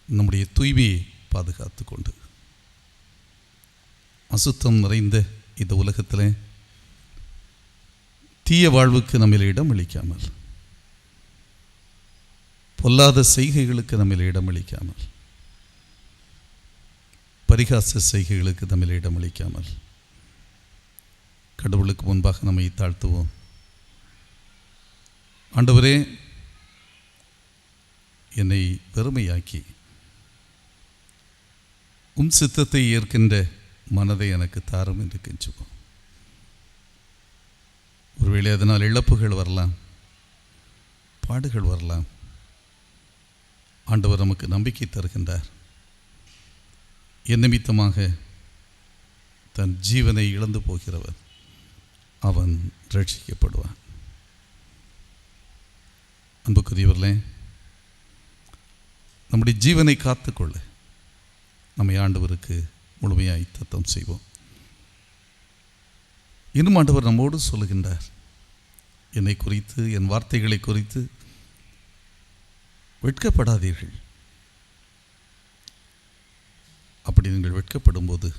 [SPEAKER 1] நம்முடைய தூய்மையை பாதுகாத்து கொண்டு அசுத்தம் நிறைந்த இந்த உலகத்திலே தீய வாழ்வுக்கு நம்மில் இடம் அளிக்காமல், பொல்லாத செய்கைகளுக்கு நம்மில் இடம் அளிக்காமல், பரிகாச செய்கைகளுக்கு நம்மில் இடம் அளிக்காமல் கடவுளுக்கு முன்பாக நம்மை தாழ்த்துவோம். ஆண்டவரே, என்னை பெருமையாக்கி சித்தத்தை ஏற்கின்ற மனதை எனக்கு தாரும் என்று கெஞ்சுவோம். ஒருவேளை அதனால் இழப்புகள் வரலாம், பாடுகள் வரலாம். ஆண்டவர் நமக்கு நம்பிக்கை தருகின்றார். என் நிமித்தமாக தன் ஜீவனை இழந்து போகிறவன் அவன் ரட்சிக்கப்படுவான். அன்புக்குரியவர்களே, நம்முடைய ஜீவனை காத்துக்கொள்ள நம்மை ஆண்டவருக்கு முழுமையாய் தத்தம் செய்வோம். இன்னும் ஆண்டவர் நம்மோடு சொல்லுகின்றார், என்னை குறித்து, என் வார்த்தைகளை குறித்து வெட்கப்படாதீர்கள். அப்படி நீங்கள் வெட்கப்படும் போது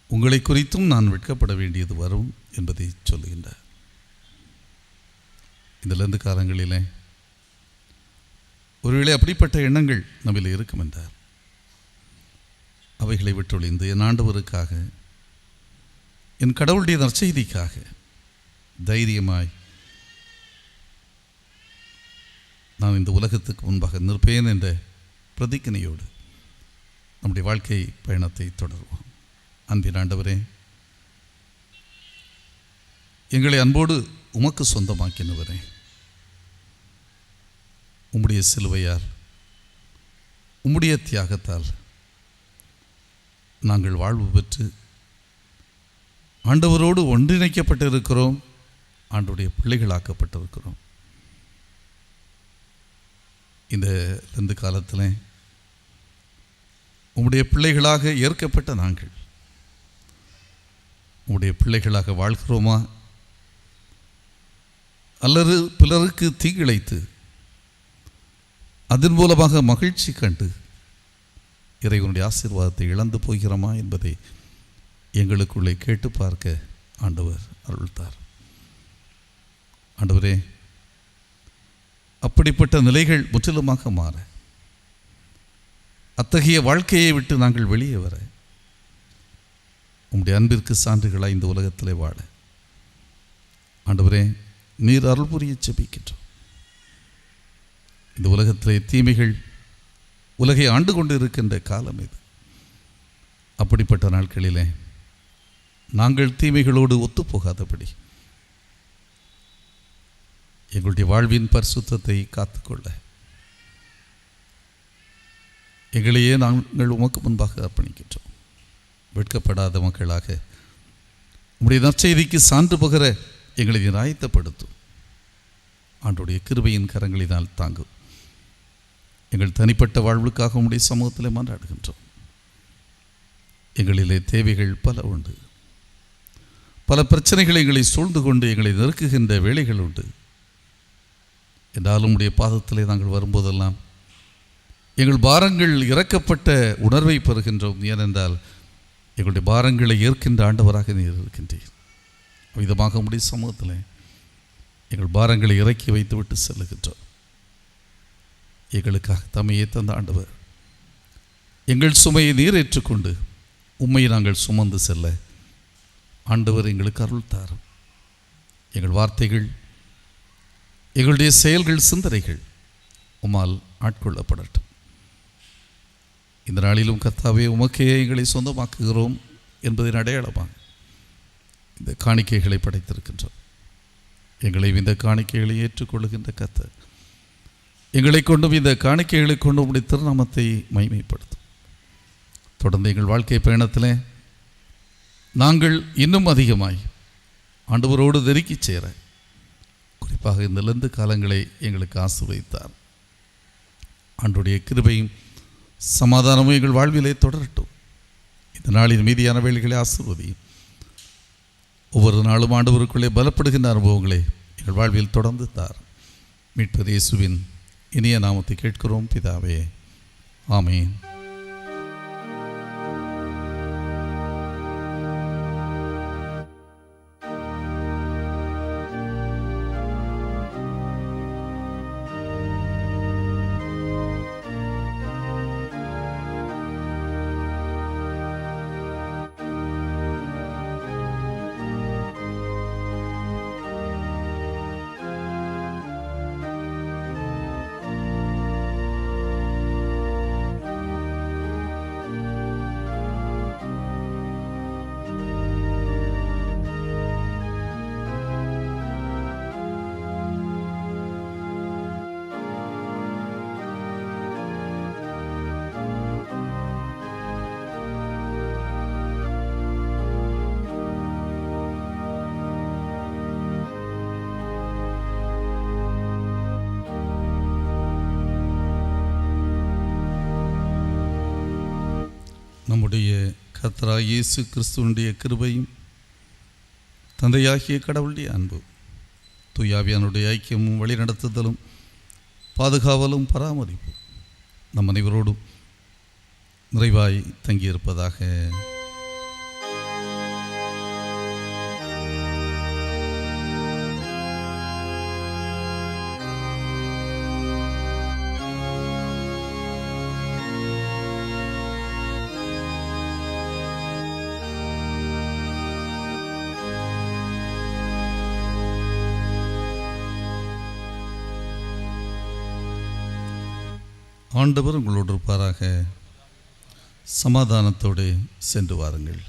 [SPEAKER 1] உங்களை குறித்தும் நான் வெட்கப்பட வேண்டியது வரும் என்பதை சொல்லுகின்றார். இந்த லந்து காலங்களிலே ஒருவேளை அப்படிப்பட்ட எண்ணங்கள் நம்மில் இருக்கும் என்றார். அவைகளை விட்டொழிந்து என் ஆண்டவருக்காக, என் கடவுளுடைய நற்செய்திக்காக தைரியமாய் நான் இந்த உலகத்துக்கு முன்பாக நிற்பேன் என்ற பிரதிஜனையோடு நம்முடைய வாழ்க்கை பயணத்தை தொடர்வோம். அன்பின் ஆண்டவரே, எங்களை அன்போடு உமக்கு சொந்தமாக்கினவரே, உம்முடைய சிலுவையால், உம்முடைய தியாகத்தால் நாங்கள் வாழ்வு பெற்று ஆண்டவரோடு ஒன்றிணைக்கப்பட்டிருக்கிறோம், ஆண்டவருடைய பிள்ளைகளாக்கப்பட்டிருக்கிறோம். இந்த லந்து காலத்தில் உம்முடைய பிள்ளைகளாக ஏற்கப்பட்ட நாங்கள் உம்முடைய பிள்ளைகளாக வாழ்கிறோமா, அல்லது பிறருக்கு தீங்கிழைத்து அதன் மூலமாக மகிழ்ச்சி கண்டு இறைவனுடைய ஆசீர்வாதத்தை இழந்து போகிறோமா என்பதை எங்களுக்குள்ளே கேட்டு பார்க்க ஆண்டவர் அருள்தார். ஆண்டவரே, அப்படிப்பட்ட நிலைகள் முற்றிலுமாக மாற, அத்தகைய வாழ்க்கையை விட்டு நாங்கள் வெளியே வர, உம்முடைய அன்பிற்கு சான்றுகளாய் இந்த உலகத்திலே வாழ ஆண்டவரே நீர் அருள் புரிய ஜெபிக்கின்றோம். இந்த உலகத்திலே தீமைகள் உலகை ஆண்டு கொண்டு இருக்கின்ற காலம் இது. அப்படிப்பட்ட நாட்களிலே நாங்கள் தீமைகளோடு ஒத்துப்போகாதபடி எங்களுடைய வாழ்வின் பரிசுத்தத்தை காத்துக்கொள்ள எங்களையே நாங்கள் உமக்கு முன்பாக அர்ப்பணிக்கின்றோம். வெட்கப்படாத மக்களாக உம்முடைய நற்செய்திக்கு சான்று பகர எங்களை ஆயத்தப்படுத்தும். ஆண்டவருடைய கிருபையின் கரங்களினால் தாங்கும். எங்கள் தனிப்பட்ட வாழ்வுக்காக உம்முடைய சமூகத்தில் மன்றாடுகின்றோம். எங்களிலே தேவைகள் பல உண்டு, பல பிரச்சனைகளை எங்களை சூழ்ந்து கொண்டு எங்களை நெருக்குகின்ற வேளைகள் உண்டு. என்றாலும் உம்முடைய பாதத்திலே நாங்கள் வரும்போதெல்லாம் எங்கள் பாரங்கள் இறக்கப்பட்ட உணர்வை பெறுகின்றோம். ஏனென்றால் எங்களுடைய பாரங்களை ஏற்கின்ற ஆண்டவராக நீர் இருக்கின்றீர். விதமாக உம்முடைய சமூகத்தில் எங்கள் பாரங்களை இறக்கி வைத்து விட்டு செல்லுகின்றோம். எங்களுக்காக தம்மையே தந்த ஆண்டவர் எங்கள் சுமையை நீர் ஏற்றுக்கொண்டு உம்மை நாங்கள் சுமந்து செல்ல ஆண்டவர் எங்களுக்கு அருள் தாரும். எங்கள் வார்த்தைகள், எங்களுடைய செயல்கள், சிந்தனைகள் உம்மால் ஆட்கொள்ளப்படட்டும். இந்த நாளிலும் கர்த்தாவே, உமக்கே எங்களை சொந்தமாக்குகிறோம் என்பதின் அடையாளமாக இந்த காணிக்கைகளை படைத்திருக்கின்றோம். எங்களை இந்த காணிக்கைகளை ஏற்றுக்கொள்ளுகின்ற கர்த்தர் எங்களை கொண்டும் இந்த காணிக்கைகளை கொண்டும் உடைய திருநாமத்தை மகிமைப்படுத்தும். தொடர்ந்து எங்கள் வாழ்க்கை பயணத்தில் நாங்கள் இன்னும் அதிகமாய் ஆண்டவரோடு நெருக்கி சேர, குறிப்பாக இந்த லெந்து காலங்களை எங்களுக்கு ஆசீர்வதித்தார். ஆண்டவருடைய கிருபையும் சமாதானமும் எங்கள் வாழ்விலே தொடரட்டும். இந்த நாளின் மீதியான வேலைகளை ஆசீர்வதியும். ஒவ்வொரு நாளும் ஆண்டவருக்குள்ளே பலப்படுகின்ற அனுபவங்களை எங்கள் வாழ்வில் தொடர்ந்து தார். மீட்பர் இயேசுவின் இனிய நாமத்தை கேட்கிறோம் பிதாவே, ஆமென். நம்முடைய கர்த்தராகிய இயேசு கிறிஸ்துவினுடைய கிருபையும் தந்தையாகிய கடவுளுடைய அன்பு தூய ஆவியானுடைய ஐக்கியமும் வழிநடத்துதலும் பாதுகாவலும் பராமரிப்பும் நம் அனைவரோடும் நிறைவாய் தங்கியிருப்பதாக. ஆண்டவர் உங்களோடு இருப்பாராக. சமாதானத்தோடு சென்று வாருங்கள்.